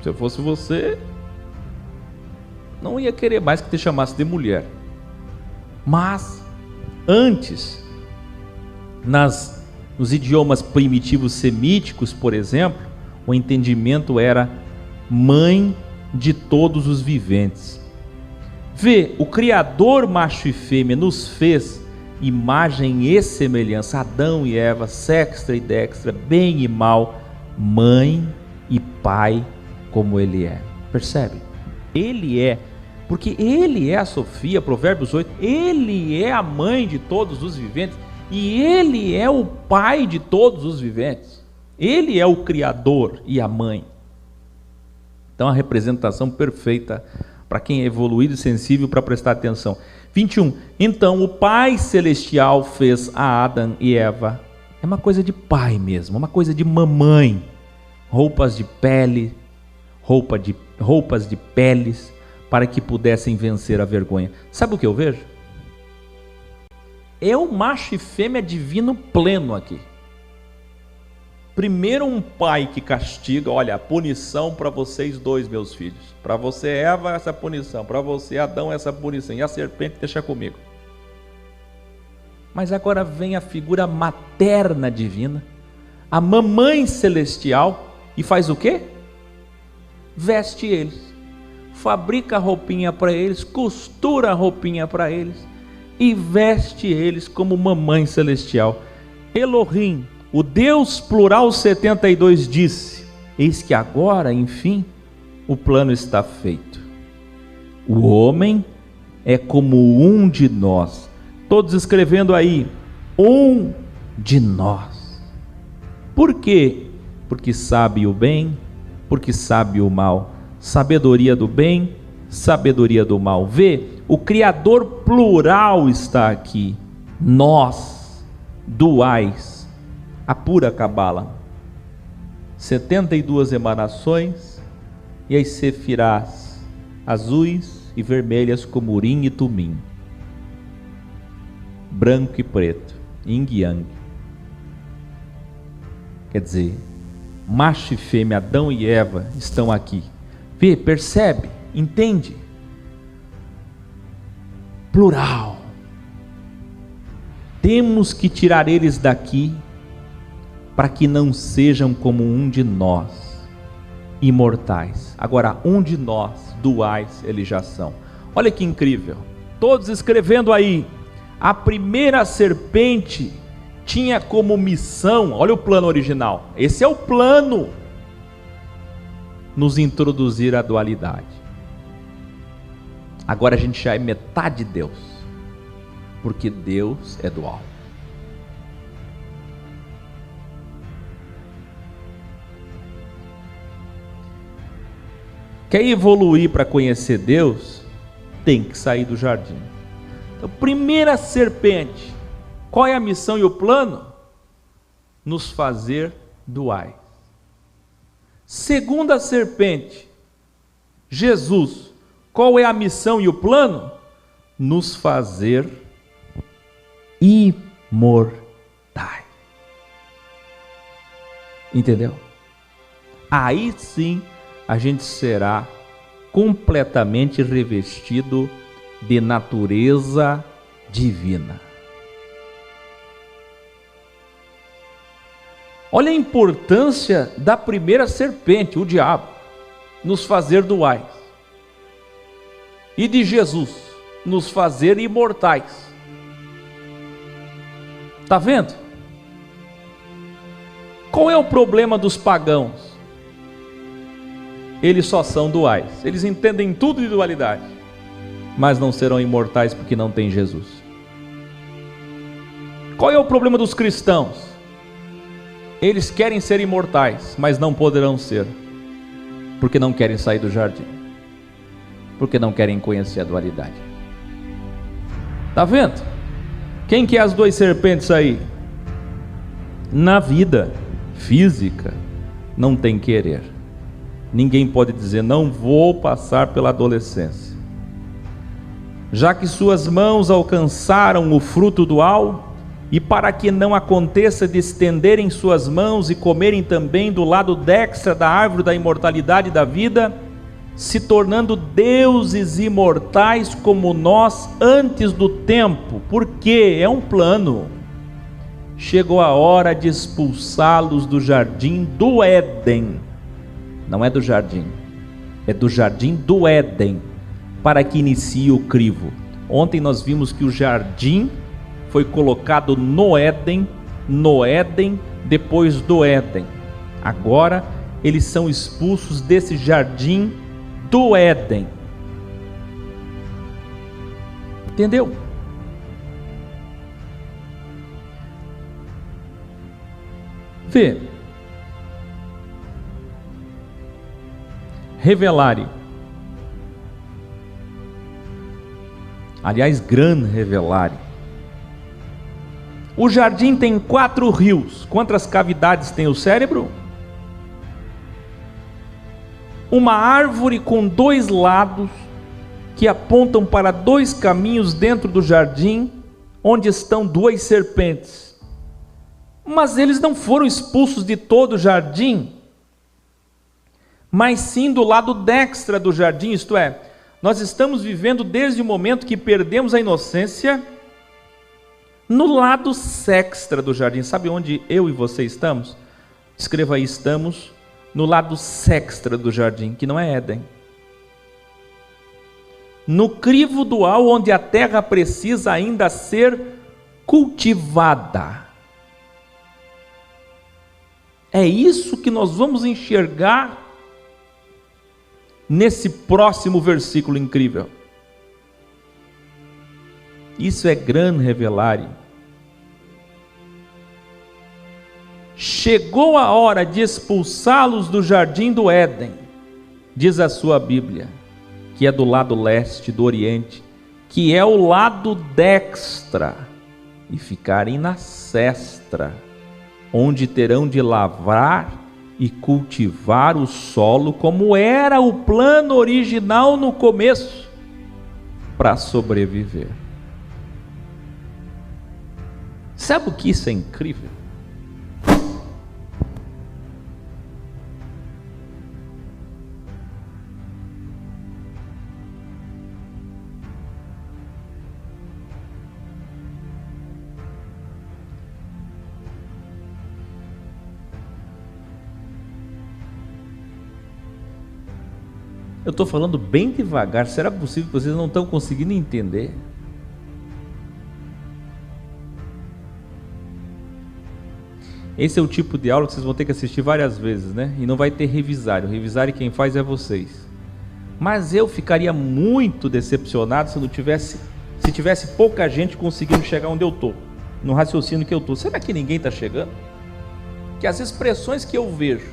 S1: Se eu fosse você, não ia querer mais que te chamasse de mulher. Mas antes, nos idiomas primitivos semíticos, por exemplo, o entendimento era mãe de todos os viventes. Vê, o Criador macho e fêmea nos fez imagem e semelhança, Adão e Eva, sexta e dextra, bem e mal, mãe e pai, como ele é. Percebe? Ele é, porque ele é a Sofia, Provérbios 8, ele é a mãe de todos os viventes, e ele é o pai de todos os viventes. Ele é o Criador e a mãe. Então a representação perfeita para quem é evoluído e sensível para prestar atenção. 21. Então o Pai Celestial fez a Adão e Eva. É uma coisa de pai mesmo, uma coisa de mamãe. Roupas de pele, roupas de peles, para que pudessem vencer a vergonha. Sabe o que eu vejo? É o macho e fêmea divino pleno aqui. Primeiro um pai que castiga, olha, a punição para vocês dois, meus filhos. Para você, Eva, essa punição. Para você, Adão, essa punição. E a serpente deixa comigo. Mas agora vem a figura materna divina, a mamãe celestial, e faz o quê? Veste eles, fabrica roupinha para eles, costura roupinha para eles, e veste eles como mamãe celestial. Elohim, o Deus plural 72 disse: eis que agora, enfim, o plano está feito. O homem é como um de nós. Todos escrevendo aí, um de nós. Por quê? Porque sabe o bem, porque sabe o mal. Sabedoria do bem, sabedoria do mal. Vê, o Criador plural está aqui. Nós, duais. A pura cabala, 72 emanações, e as sefirás azuis e vermelhas como Urim e Tumim, branco e preto, Yin e Yang. Quer dizer, macho e fêmea, Adão e Eva estão aqui. Vê, percebe, entende? Plural. Temos que tirar eles daqui, para que não sejam como um de nós, imortais. Agora, um de nós, duais, eles já são. Olha que incrível. Todos escrevendo aí. A primeira serpente tinha como missão, olha o plano original. Esse é o plano. Nos introduzir à dualidade. Agora a gente já é metade de Deus. Porque Deus é dual. Quer evoluir para conhecer Deus, tem que sair do jardim. Então, primeira serpente, qual é a missão e o plano? Nos fazer duais. Segunda serpente, Jesus, qual é a missão e o plano? Nos fazer imortais. Entendeu? Aí sim a gente será completamente revestido de natureza divina. Olha a importância da primeira serpente, o diabo, nos fazer duais. E de Jesus, nos fazer imortais. Está vendo? Qual é o problema dos pagãos? Eles só são duais. Eles entendem tudo de dualidade, mas não serão imortais porque não tem Jesus. Qual é o problema dos cristãos? Eles querem ser imortais, mas não poderão ser, porque não querem sair do jardim, porque não querem conhecer a dualidade. Está vendo? Quem que é as duas serpentes aí? Na vida física, não tem querer. Ninguém pode dizer, não vou passar pela adolescência. Já que suas mãos alcançaram o fruto dual, e para que não aconteça de estenderem suas mãos e comerem também do lado dextra da árvore da imortalidade da vida, se tornando deuses imortais como nós antes do tempo, porque é um plano. Chegou a hora de expulsá-los do jardim do Éden. Não é do jardim, é do jardim do Éden, para que inicie o crivo. Ontem nós vimos que o jardim foi colocado no Éden, depois do Éden. Agora eles são expulsos desse jardim do Éden. Entendeu? Vê. Revelare. Aliás, gran revelare. O jardim tem 4 rios. Quantas cavidades tem o cérebro? Uma árvore com 2 lados que apontam para 2 caminhos dentro do jardim, onde estão 2 serpentes. Mas eles não foram expulsos de todo o jardim, mas sim do lado dextra do jardim, isto é, nós estamos vivendo desde o momento que perdemos a inocência, no lado sextra do jardim. Sabe onde eu e você estamos? Escreva aí, estamos no lado sextra do jardim, que não é Éden. No crivo dual, onde a terra precisa ainda ser cultivada. É isso que nós vamos enxergar nesse próximo versículo incrível. Isso é gran revelare. Chegou a hora de expulsá-los do jardim do Éden, diz a sua Bíblia, que é do lado leste, do oriente, que é o lado dextra, e ficarem na sestra, onde terão de lavrar e cultivar o solo, como era o plano original no começo, para sobreviver. Sabe o que isso é incrível? Eu estou falando bem devagar, será possível que vocês não estão conseguindo entender? Esse é o tipo de aula que vocês vão ter que assistir várias vezes, né? E não vai ter revisário. O revisário quem faz é vocês. Mas eu ficaria muito decepcionado se tivesse pouca gente conseguindo chegar onde eu estou, no raciocínio que eu estou. Será que ninguém está chegando? Que as expressões que eu vejo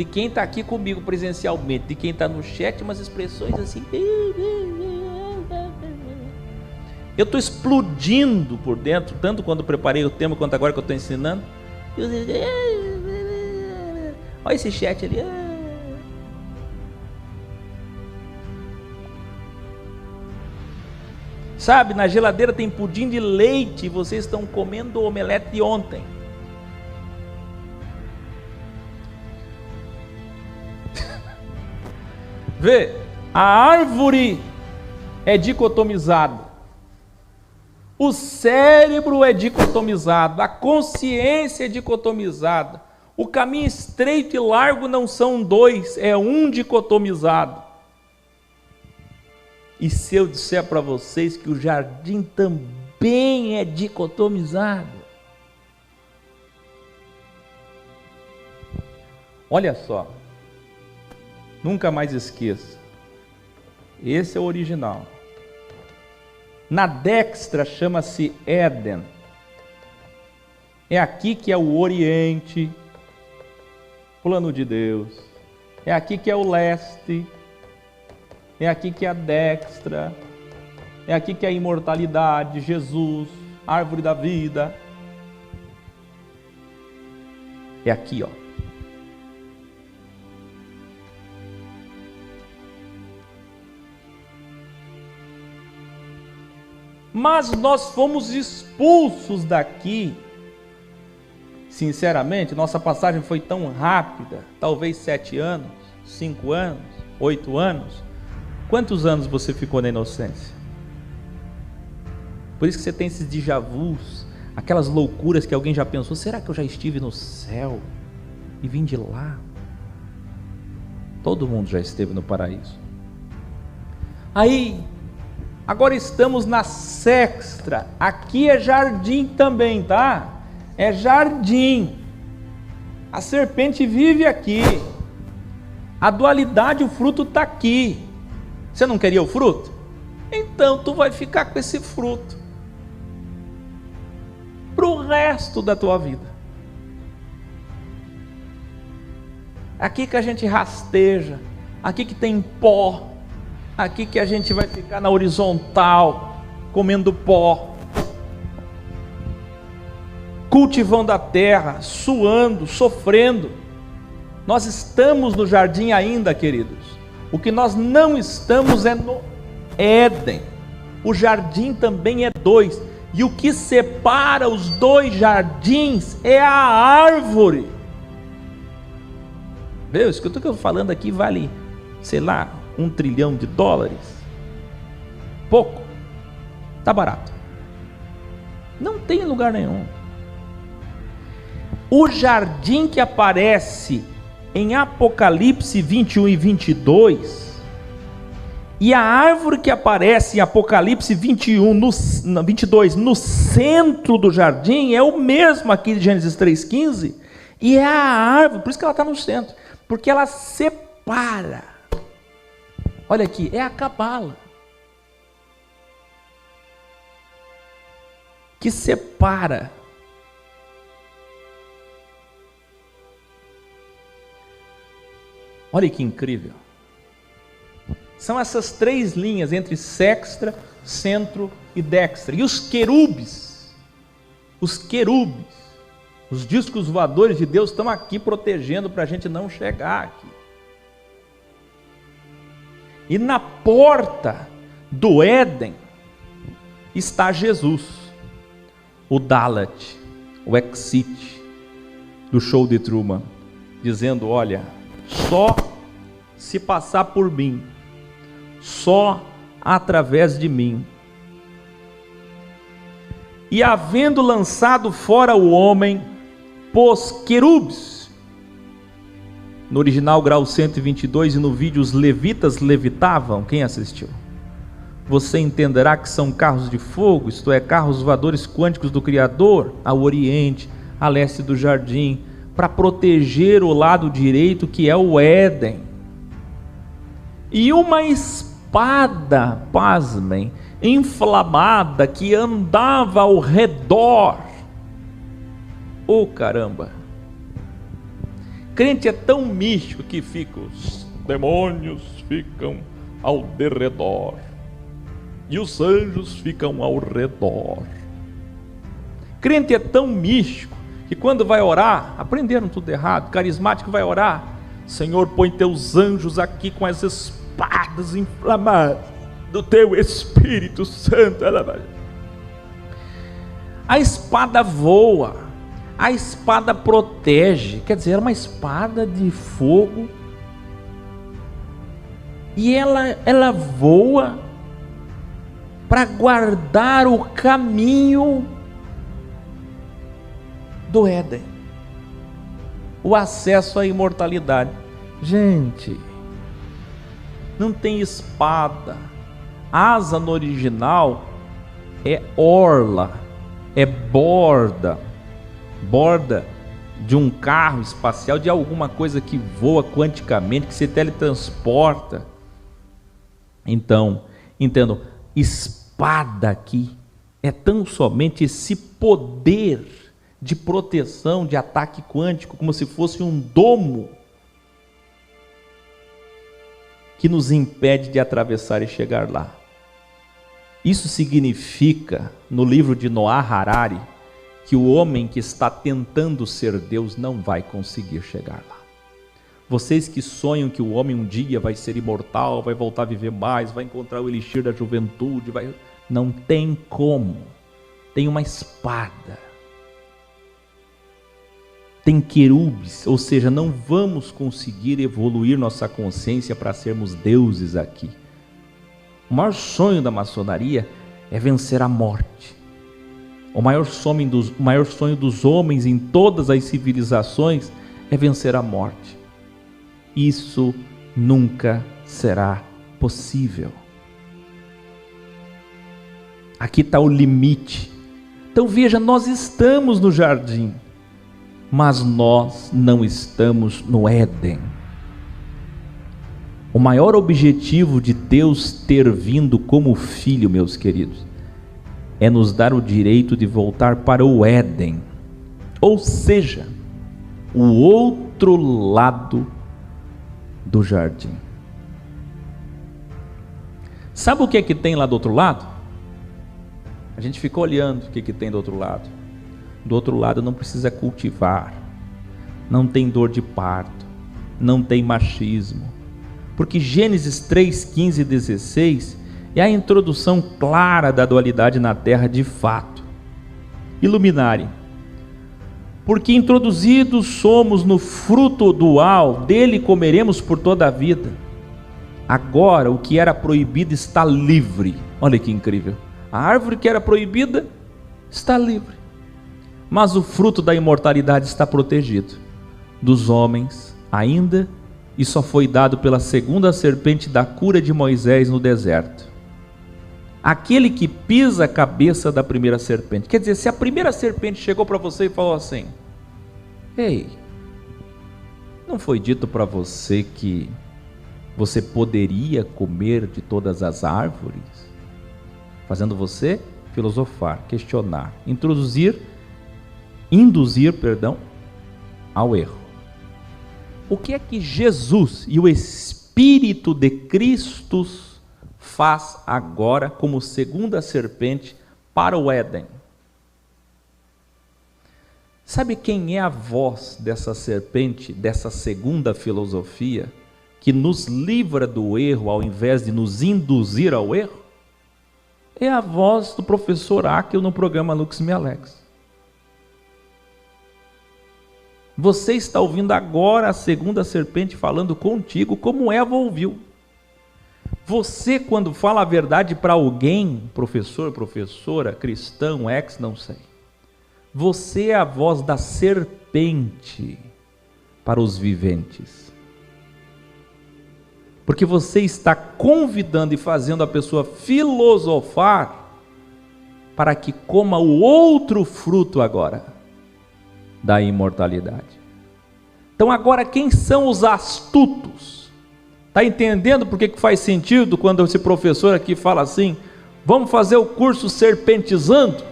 S1: de quem está aqui comigo presencialmente, de quem está no chat, umas expressões assim. Eu estou explodindo por dentro, tanto quando preparei o tema, quanto agora que eu estou ensinando. Olha esse chat ali. Sabe, na geladeira tem pudim de leite e vocês estão comendo o omelete de ontem. Vê, a árvore é dicotomizada, o cérebro é dicotomizado, a consciência é dicotomizada, o caminho estreito e largo não são dois, é um dicotomizado. E se eu disser para vocês que o jardim também é dicotomizado? Olha só, nunca mais esqueça, esse é o original. Na destra chama-se Éden, é aqui que é o Oriente, plano de Deus, é aqui que é o leste, é aqui que é a destra, é aqui que é a imortalidade, Jesus, árvore da vida. É aqui, ó. Mas nós fomos expulsos daqui. Sinceramente, nossa passagem foi tão rápida, talvez 7 anos, 5 anos, 8 anos. Quantos anos você ficou na inocência? Por isso que você tem esses déjà vus, aquelas loucuras que alguém já pensou, será que eu já estive no céu e vim de lá? Todo mundo já esteve no paraíso. Aí, agora estamos na sexta, aqui é jardim também, tá? É jardim, a serpente vive aqui, a dualidade, o fruto está aqui. Você não queria o fruto? Então tu vai ficar com esse fruto para o resto da tua vida. Aqui que a gente rasteja, aqui que tem pó, aqui que a gente vai ficar na horizontal, comendo pó, cultivando a terra, suando, sofrendo. Nós estamos no jardim ainda, queridos. O que nós não estamos é no Éden. O jardim também é 2. E o que separa os 2 jardins é a árvore. Viu? Isso que eu estou falando aqui vale, sei lá, $1 trilhão. Pouco. Está barato. Não tem lugar nenhum. O jardim que aparece em Apocalipse 21 e 22, e a árvore que aparece em Apocalipse 22, no centro do jardim, é o mesmo aqui de Gênesis 3,15, e é a árvore, por isso que ela está no centro, porque ela separa. Olha aqui, é a cabala, que separa. Olha que incrível. São essas 3 linhas entre sexta, centro e destra. E os querubes, os discos voadores de Deus estão aqui protegendo para a gente não chegar aqui. E na porta do Éden está Jesus, o Dalet, o Exit do show de Truman, dizendo: olha, só se passar por mim, só através de mim. E havendo lançado fora o homem, pôs querubes. No original, grau 122, e no vídeo os levitas levitavam. Quem assistiu? Você entenderá que são carros de fogo, isto é, carros voadores quânticos do Criador, ao oriente, a leste do jardim, para proteger o lado direito, que é o Éden. E uma espada, pasmem, inflamada, que andava ao redor. Oh, caramba! Crente é tão místico que os demônios ficam ao derredor e os anjos ficam ao redor. Crente é tão místico que quando vai orar, aprenderam tudo errado. Carismático vai orar: Senhor, põe teus anjos aqui com as espadas inflamadas do teu Espírito Santo. A espada voa, a espada protege, quer dizer, era uma espada de fogo, e ela voa para guardar o caminho do Éden, o acesso à imortalidade. Gente, não tem espada. Asa no original é orla, é borda de um carro espacial, de alguma coisa que voa quanticamente, que se teletransporta. Então, entendam, espada aqui é tão somente esse poder de proteção, de ataque quântico, como se fosse um domo que nos impede de atravessar e chegar lá. Isso significa, no livro de Noah Harari, que o homem que está tentando ser Deus não vai conseguir chegar lá. Vocês que sonham que o homem um dia vai ser imortal, vai voltar a viver mais, vai encontrar o elixir da juventude, não tem como. Tem uma espada, tem querubes, ou seja, não vamos conseguir evoluir nossa consciência para sermos deuses aqui. O maior sonho da maçonaria é vencer a morte. O maior sonho dos homens em todas as civilizações é vencer a morte. Isso nunca será possível. Aqui está o limite. Então veja, nós estamos no jardim, mas nós não estamos no Éden. O maior objetivo de Deus ter vindo como filho, meus queridos, é nos dar o direito de voltar para o Éden, ou seja, o outro lado do jardim. Sabe o que é que tem lá do outro lado? A gente fica olhando o que é que tem do outro lado. Do outro lado não precisa cultivar, não tem dor de parto, não tem machismo, porque Gênesis 3, 15 e 16 é a introdução clara da dualidade na terra de fato. Iluminare: porque introduzidos somos no fruto dual, dele comeremos por toda a vida. Agora o que era proibido está livre. Olha que incrível, a árvore que era proibida está livre, mas o fruto da imortalidade está protegido dos homens ainda, e só foi dado pela segunda serpente da cura de Moisés no deserto. Aquele que pisa a cabeça da primeira serpente. Quer dizer, se a primeira serpente chegou para você e falou assim: ei, não foi dito para você que você poderia comer de todas as árvores? Fazendo você filosofar, questionar, induzir ao erro. O que é que Jesus e o Espírito de Cristo faz agora como segunda serpente para o Éden? Sabe quem é a voz dessa serpente, dessa segunda filosofia, que nos livra do erro ao invés de nos induzir ao erro? É a voz do professor Áquil no programa Lux Me Alex. Você está ouvindo agora a segunda serpente falando contigo, como Eva ouviu. Você, quando fala a verdade para alguém, professor, professora, cristão, não sei, você é a voz da serpente para os viventes. Porque você está convidando e fazendo a pessoa filosofar para que coma o outro fruto agora da imortalidade. Então agora, quem são os astutos? Está entendendo por que faz sentido quando esse professor aqui fala assim: vamos fazer o curso serpentizando?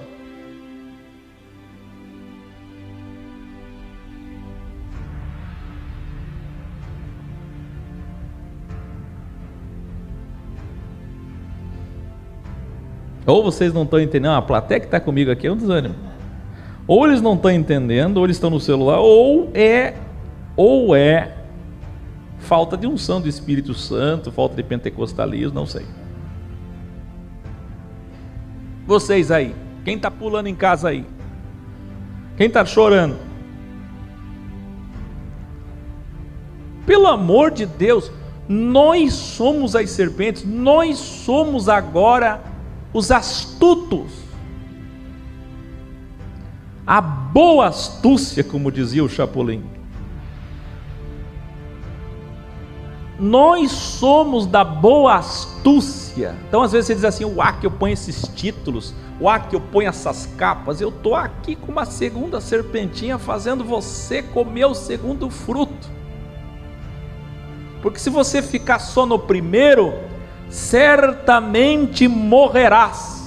S1: Ou vocês não estão entendendo, a plateia que está comigo aqui é um desânimo. Ou eles não estão entendendo, ou eles estão no celular, ou é falta de unção do Espírito Santo, falta de pentecostalismo, não sei. Vocês aí, quem está pulando em casa aí? Quem está chorando? Pelo amor de Deus, nós somos as serpentes, nós somos agora os astutos. A boa astúcia, como dizia o Chapolin. Nós somos da boa astúcia. Então às vezes você diz assim, que eu ponho esses títulos, que eu ponho essas capas. Eu estou aqui com uma segunda serpentinha fazendo você comer o segundo fruto. Porque se você ficar só no primeiro, certamente morrerás.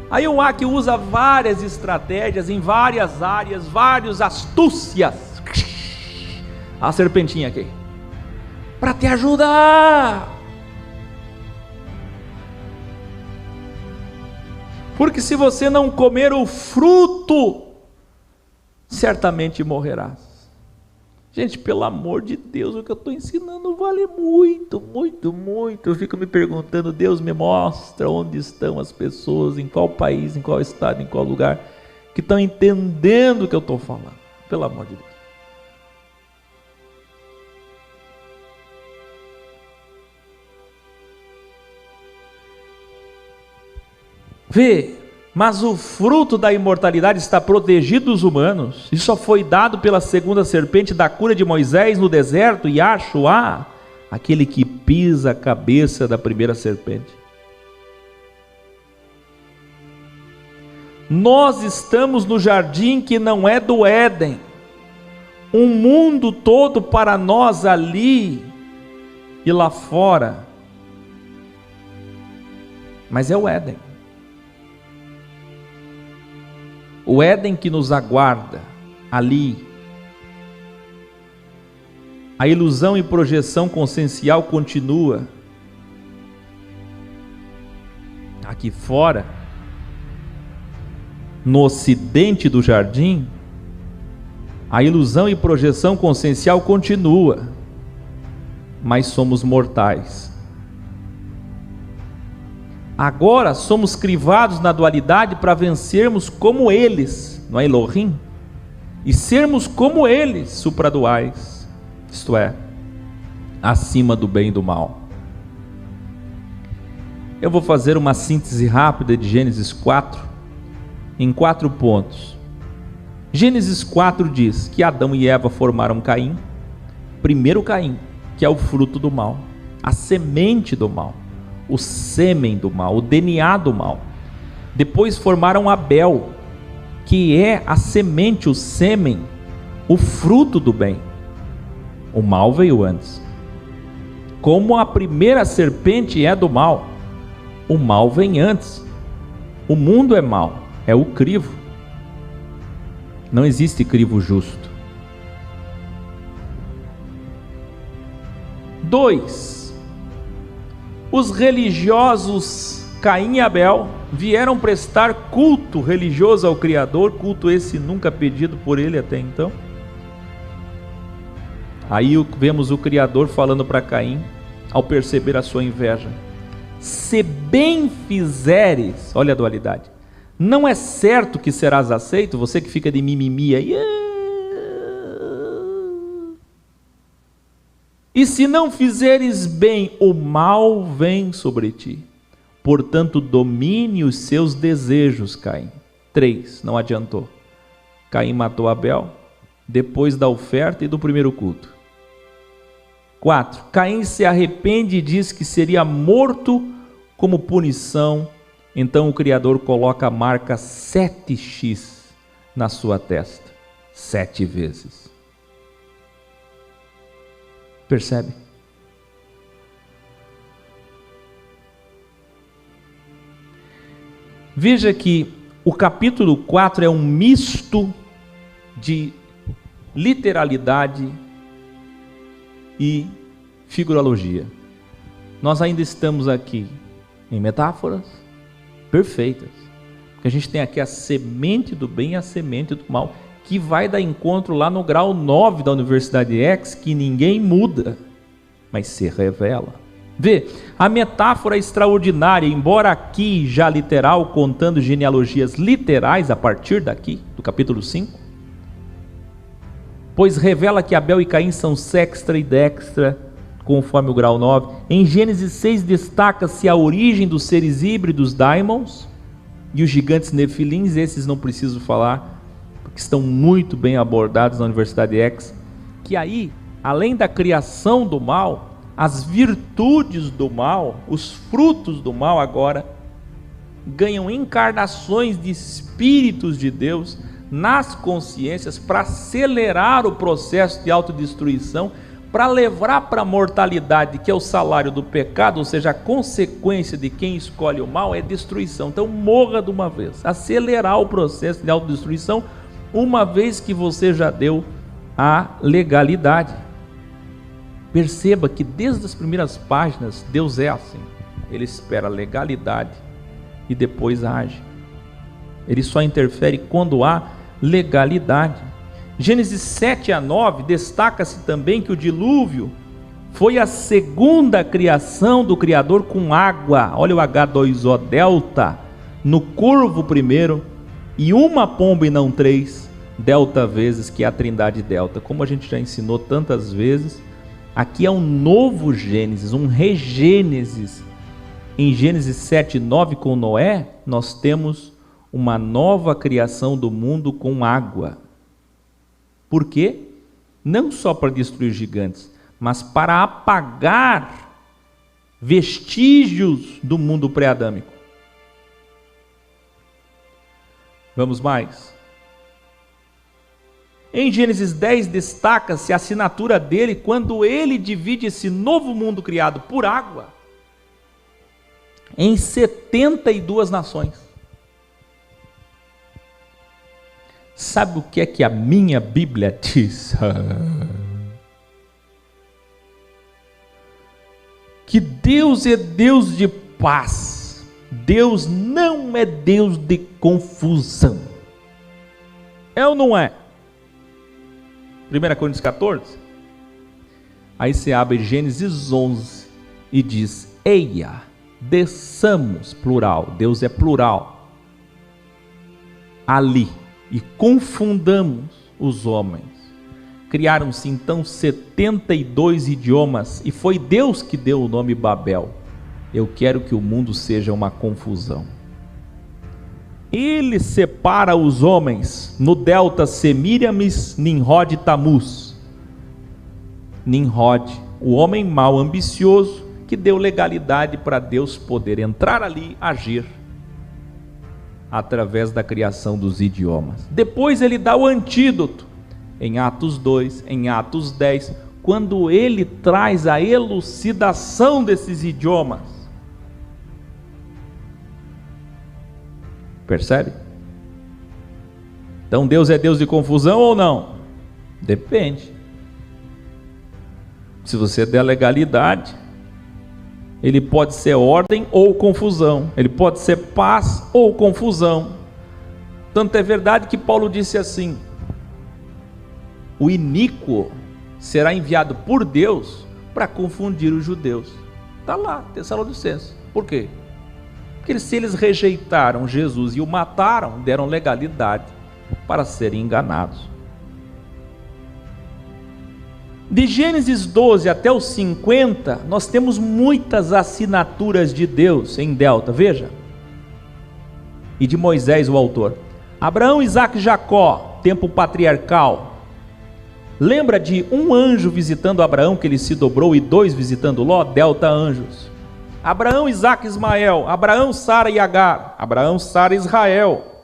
S1: Aí o que usa várias estratégias em várias áreas, várias astúcias. A serpentinha aqui, para te ajudar. Porque se você não comer o fruto, certamente morrerás. Gente, pelo amor de Deus, o que eu estou ensinando vale muito, muito, muito. Eu fico me perguntando, Deus me mostra onde estão as pessoas, em qual país, em qual estado, em qual lugar, que estão entendendo o que eu estou falando. Pelo amor de Deus. Vê. Mas o fruto da imortalidade está protegido dos humanos, e só foi dado pela segunda serpente da cura de Moisés no deserto, Yahshua, aquele que pisa a cabeça da primeira serpente. Nós estamos no jardim que não é do Éden, um mundo todo para nós ali e lá fora, mas é o Éden. O Éden que nos aguarda ali. A ilusão e projeção consciencial continua. Aqui fora, no ocidente do jardim, a ilusão e projeção consciencial continua, mas somos mortais. Agora somos crivados na dualidade para vencermos como eles, no Elohim, e sermos como eles, supraduais, isto é, acima do bem e do mal. Eu vou fazer uma síntese rápida de Gênesis 4, em 4 pontos. Gênesis 4 diz que Adão e Eva formaram Caim, primeiro Caim, que é o fruto do mal, a semente do mal, o sêmen do mal, o DNA do mal. Depois formaram Abel, que é a semente, o sêmen, o fruto do bem. O mal veio antes. Como a primeira serpente é do mal, o mal vem antes. O mundo é mau, é o crivo. Não existe crivo justo. 2. Os religiosos Caim e Abel vieram prestar culto religioso ao Criador, culto esse nunca pedido por ele até então. Aí vemos o Criador falando para Caim, ao perceber a sua inveja: se bem fizeres, olha a dualidade, não é certo que serás aceito, você que fica de mimimi aí, e se não fizeres bem, o mal vem sobre ti. Portanto, domine os seus desejos, Caim. 3, não adiantou. Caim matou Abel, depois da oferta e do primeiro culto. 4, Caim se arrepende e diz que seria morto como punição. Então o Criador coloca a marca 7x na sua testa, 7 vezes. Percebe? Veja que o capítulo 4 é um misto de literalidade e figurologia. Nós ainda estamos aqui em metáforas perfeitas, porque a gente tem aqui a semente do bem e a semente do mal, que vai dar encontro lá no grau 9 da Universidade X, que ninguém muda, mas se revela. Vê, a metáfora é extraordinária, embora aqui já literal, contando genealogias literais a partir daqui, do capítulo 5, pois revela que Abel e Caim são sextra e dextra, conforme o grau 9. Em Gênesis 6 destaca-se a origem dos seres híbridos daimons e os gigantes nefilins, esses não preciso falar, porque estão muito bem abordados na Universidade X, que aí, além da criação do mal, as virtudes do mal, os frutos do mal agora, ganham encarnações de espíritos de Deus nas consciências para acelerar o processo de autodestruição, para levar para a mortalidade, que é o salário do pecado, ou seja, a consequência de quem escolhe o mal é destruição. Então morra de uma vez, acelerar o processo de autodestruição, uma vez que você já deu a legalidade. Perceba que desde as primeiras páginas Deus é assim, ele espera a legalidade e depois age. Ele só interfere quando há legalidade. Gênesis 7 a 9 destaca-se também que o dilúvio foi a segunda criação do Criador com água. Olha o H2O delta no curvo primeiro, e uma pomba e não três, delta vezes, que é a trindade delta. Como a gente já ensinou tantas vezes, aqui é um novo Gênesis, um regênesis. Em Gênesis 7 e 9 com Noé, nós temos uma nova criação do mundo com água. Por quê? Não só para destruir gigantes, mas para apagar vestígios do mundo pré-adâmico. Vamos mais. Em Gênesis 10 destaca-se a assinatura dele quando ele divide esse novo mundo criado por água em 72 nações. Sabe o que é que a minha Bíblia diz? Que Deus é Deus de paz. Deus não é Deus de confusão. É ou não é? 1 Coríntios 14. Aí você abre Gênesis 11 e diz: eia, desçamos, plural, Deus é plural, ali, e confundamos os homens. Criaram-se então 72 idiomas, e foi Deus que deu o nome Babel. Eu quero que o mundo seja uma confusão. Ele separa os homens no delta Semíramis, Nimrod e Tamuz. Nimrod, o homem mau, ambicioso, que deu legalidade para Deus poder entrar ali, agir através da criação dos idiomas. Depois ele dá o antídoto em Atos 2, em Atos 10, quando ele traz a elucidação desses idiomas. Percebe? Então Deus é Deus de confusão ou não? Depende. Se você der legalidade, ele pode ser ordem ou confusão, ele pode ser paz ou confusão. Tanto é verdade que Paulo disse assim: o iníquo será enviado por Deus para confundir os judeus. Está lá, Tessalonicenses. Por quê? Porque se eles rejeitaram Jesus e o mataram, deram legalidade para serem enganados. De Gênesis 12 até os 50, nós temos muitas assinaturas de Deus em delta, veja. E de Moisés, o autor. Abraão, Isaque e Jacó, tempo patriarcal. Lembra de um anjo visitando Abraão, que ele se dobrou, e 2 visitando Ló? Delta anjos. Abraão, Isaque e Ismael. Abraão, Sara e Agar. Abraão, Sara e Israel.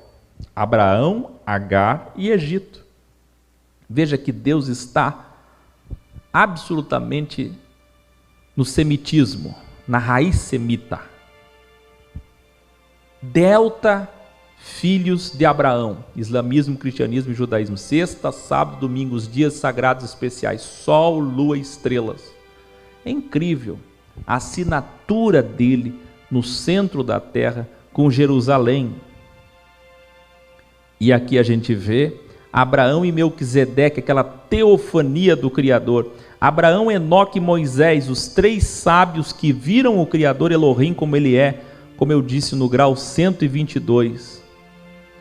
S1: Abraão, Agar e Egito. Veja que Deus está absolutamente no semitismo, na raiz semita. Delta, filhos de Abraão, islamismo, cristianismo e judaísmo, sexta, sábado, domingo, os dias sagrados especiais, sol, lua e estrelas. É incrível a assinatura dele no centro da terra com Jerusalém. E aqui a gente vê Abraão e Melquisedeque, aquela teofania do Criador. Abraão, Enoque e Moisés, os 3 sábios que viram o Criador Elohim como ele é, como eu disse, no grau 122.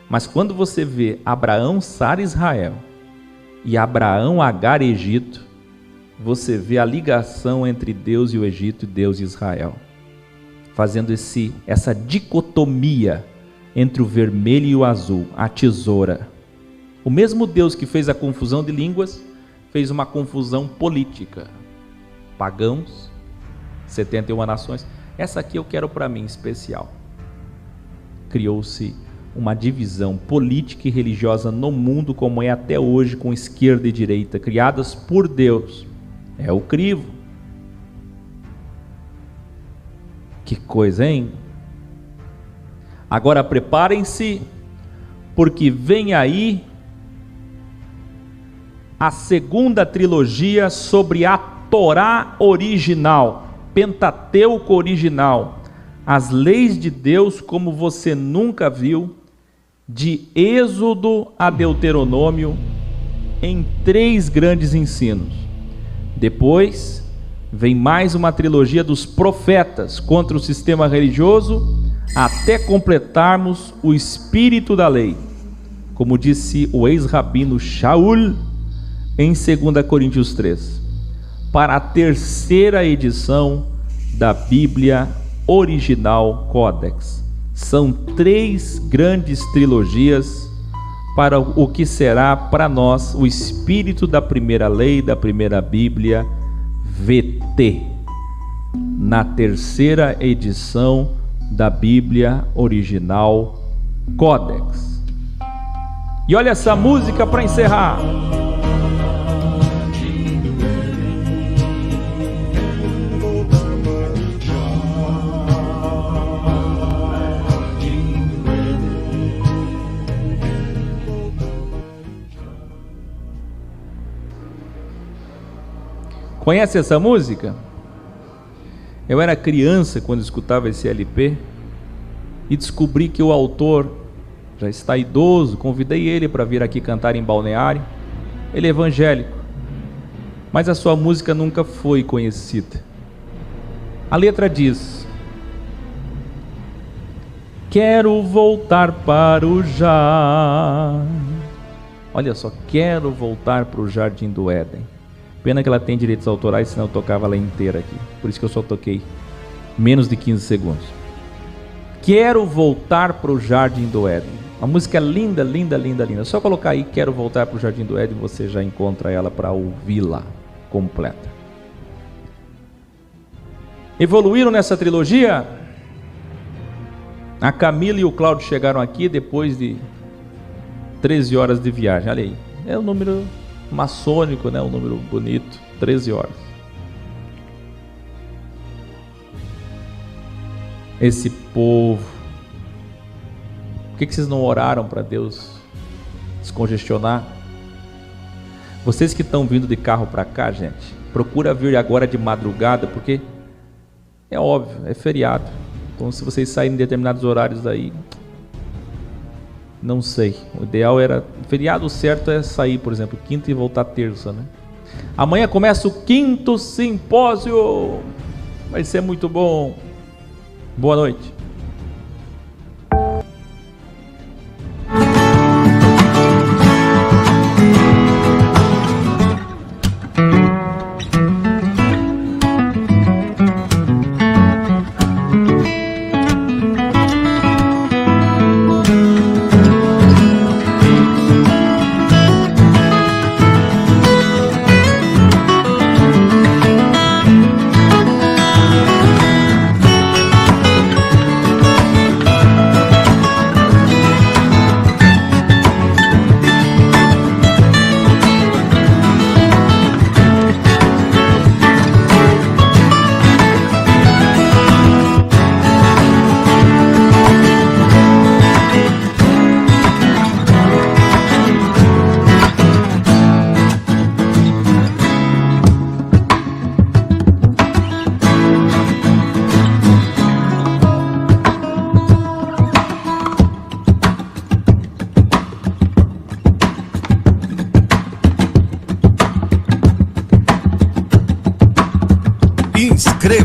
S1: Mas quando você vê Abraão, Sara e Israel e Abraão, Agar e Egito, você vê a ligação entre Deus e o Egito e Deus e Israel, fazendo essa dicotomia entre o vermelho e o azul, a tesoura. O mesmo Deus que fez a confusão de línguas, fez uma confusão política. Pagãos, 71 nações. Essa aqui eu quero para mim especial. Criou-se uma divisão política e religiosa no mundo, como é até hoje, com esquerda e direita, criadas por Deus. É o crivo. Que coisa, hein? Agora preparem-se, porque vem aí a segunda trilogia sobre a Torá original, Pentateuco original, as leis de Deus como você nunca viu, de Êxodo a Deuteronômio, em 3 grandes ensinos. Depois vem mais uma trilogia dos profetas contra o sistema religioso, até completarmos o espírito da lei, como disse o ex-rabino Shaul em 2 Coríntios 3, para a 3ª edição da Bíblia original Codex. São 3 grandes trilogias para o que será para nós o espírito da primeira lei, da primeira Bíblia, VT, na 3ª edição da Bíblia original Codex. E olha essa música para encerrar. Conhece essa música? Eu era criança quando escutava esse LP e descobri que o autor já está idoso. Convidei ele para vir aqui cantar em Balneário. Ele é evangélico, mas a sua música nunca foi conhecida. A letra diz: quero voltar para o jardim. Olha só, quero voltar para o jardim do Éden. Pena que ela tem direitos autorais, senão eu tocava ela inteira aqui. Por isso que eu só toquei menos de 15 segundos. Quero voltar para o jardim do Éden. Uma música linda, linda, linda, linda. É só colocar aí, quero voltar para o jardim do Éden, você já encontra ela para ouvi-la completa. Evoluíram nessa trilogia? A Camila e o Cláudio chegaram aqui depois de 13 horas de viagem. Olha aí, é um número maçônico, né? Um número bonito, 13 horas. Esse povo, por que vocês não oraram para Deus descongestionar? Vocês que estão vindo de carro para cá, gente, procura vir agora de madrugada, porque é óbvio, é feriado. Então se vocês saírem em determinados horários daí, não sei, o ideal era, feriado certo é sair, por exemplo, quinta e voltar terça, né? Amanhã começa o 5º simpósio, vai ser muito bom. Boa noite.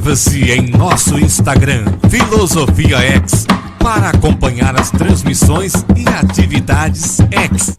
S2: Inscreva-se em nosso Instagram, Filosofia X, para acompanhar as transmissões e atividades X.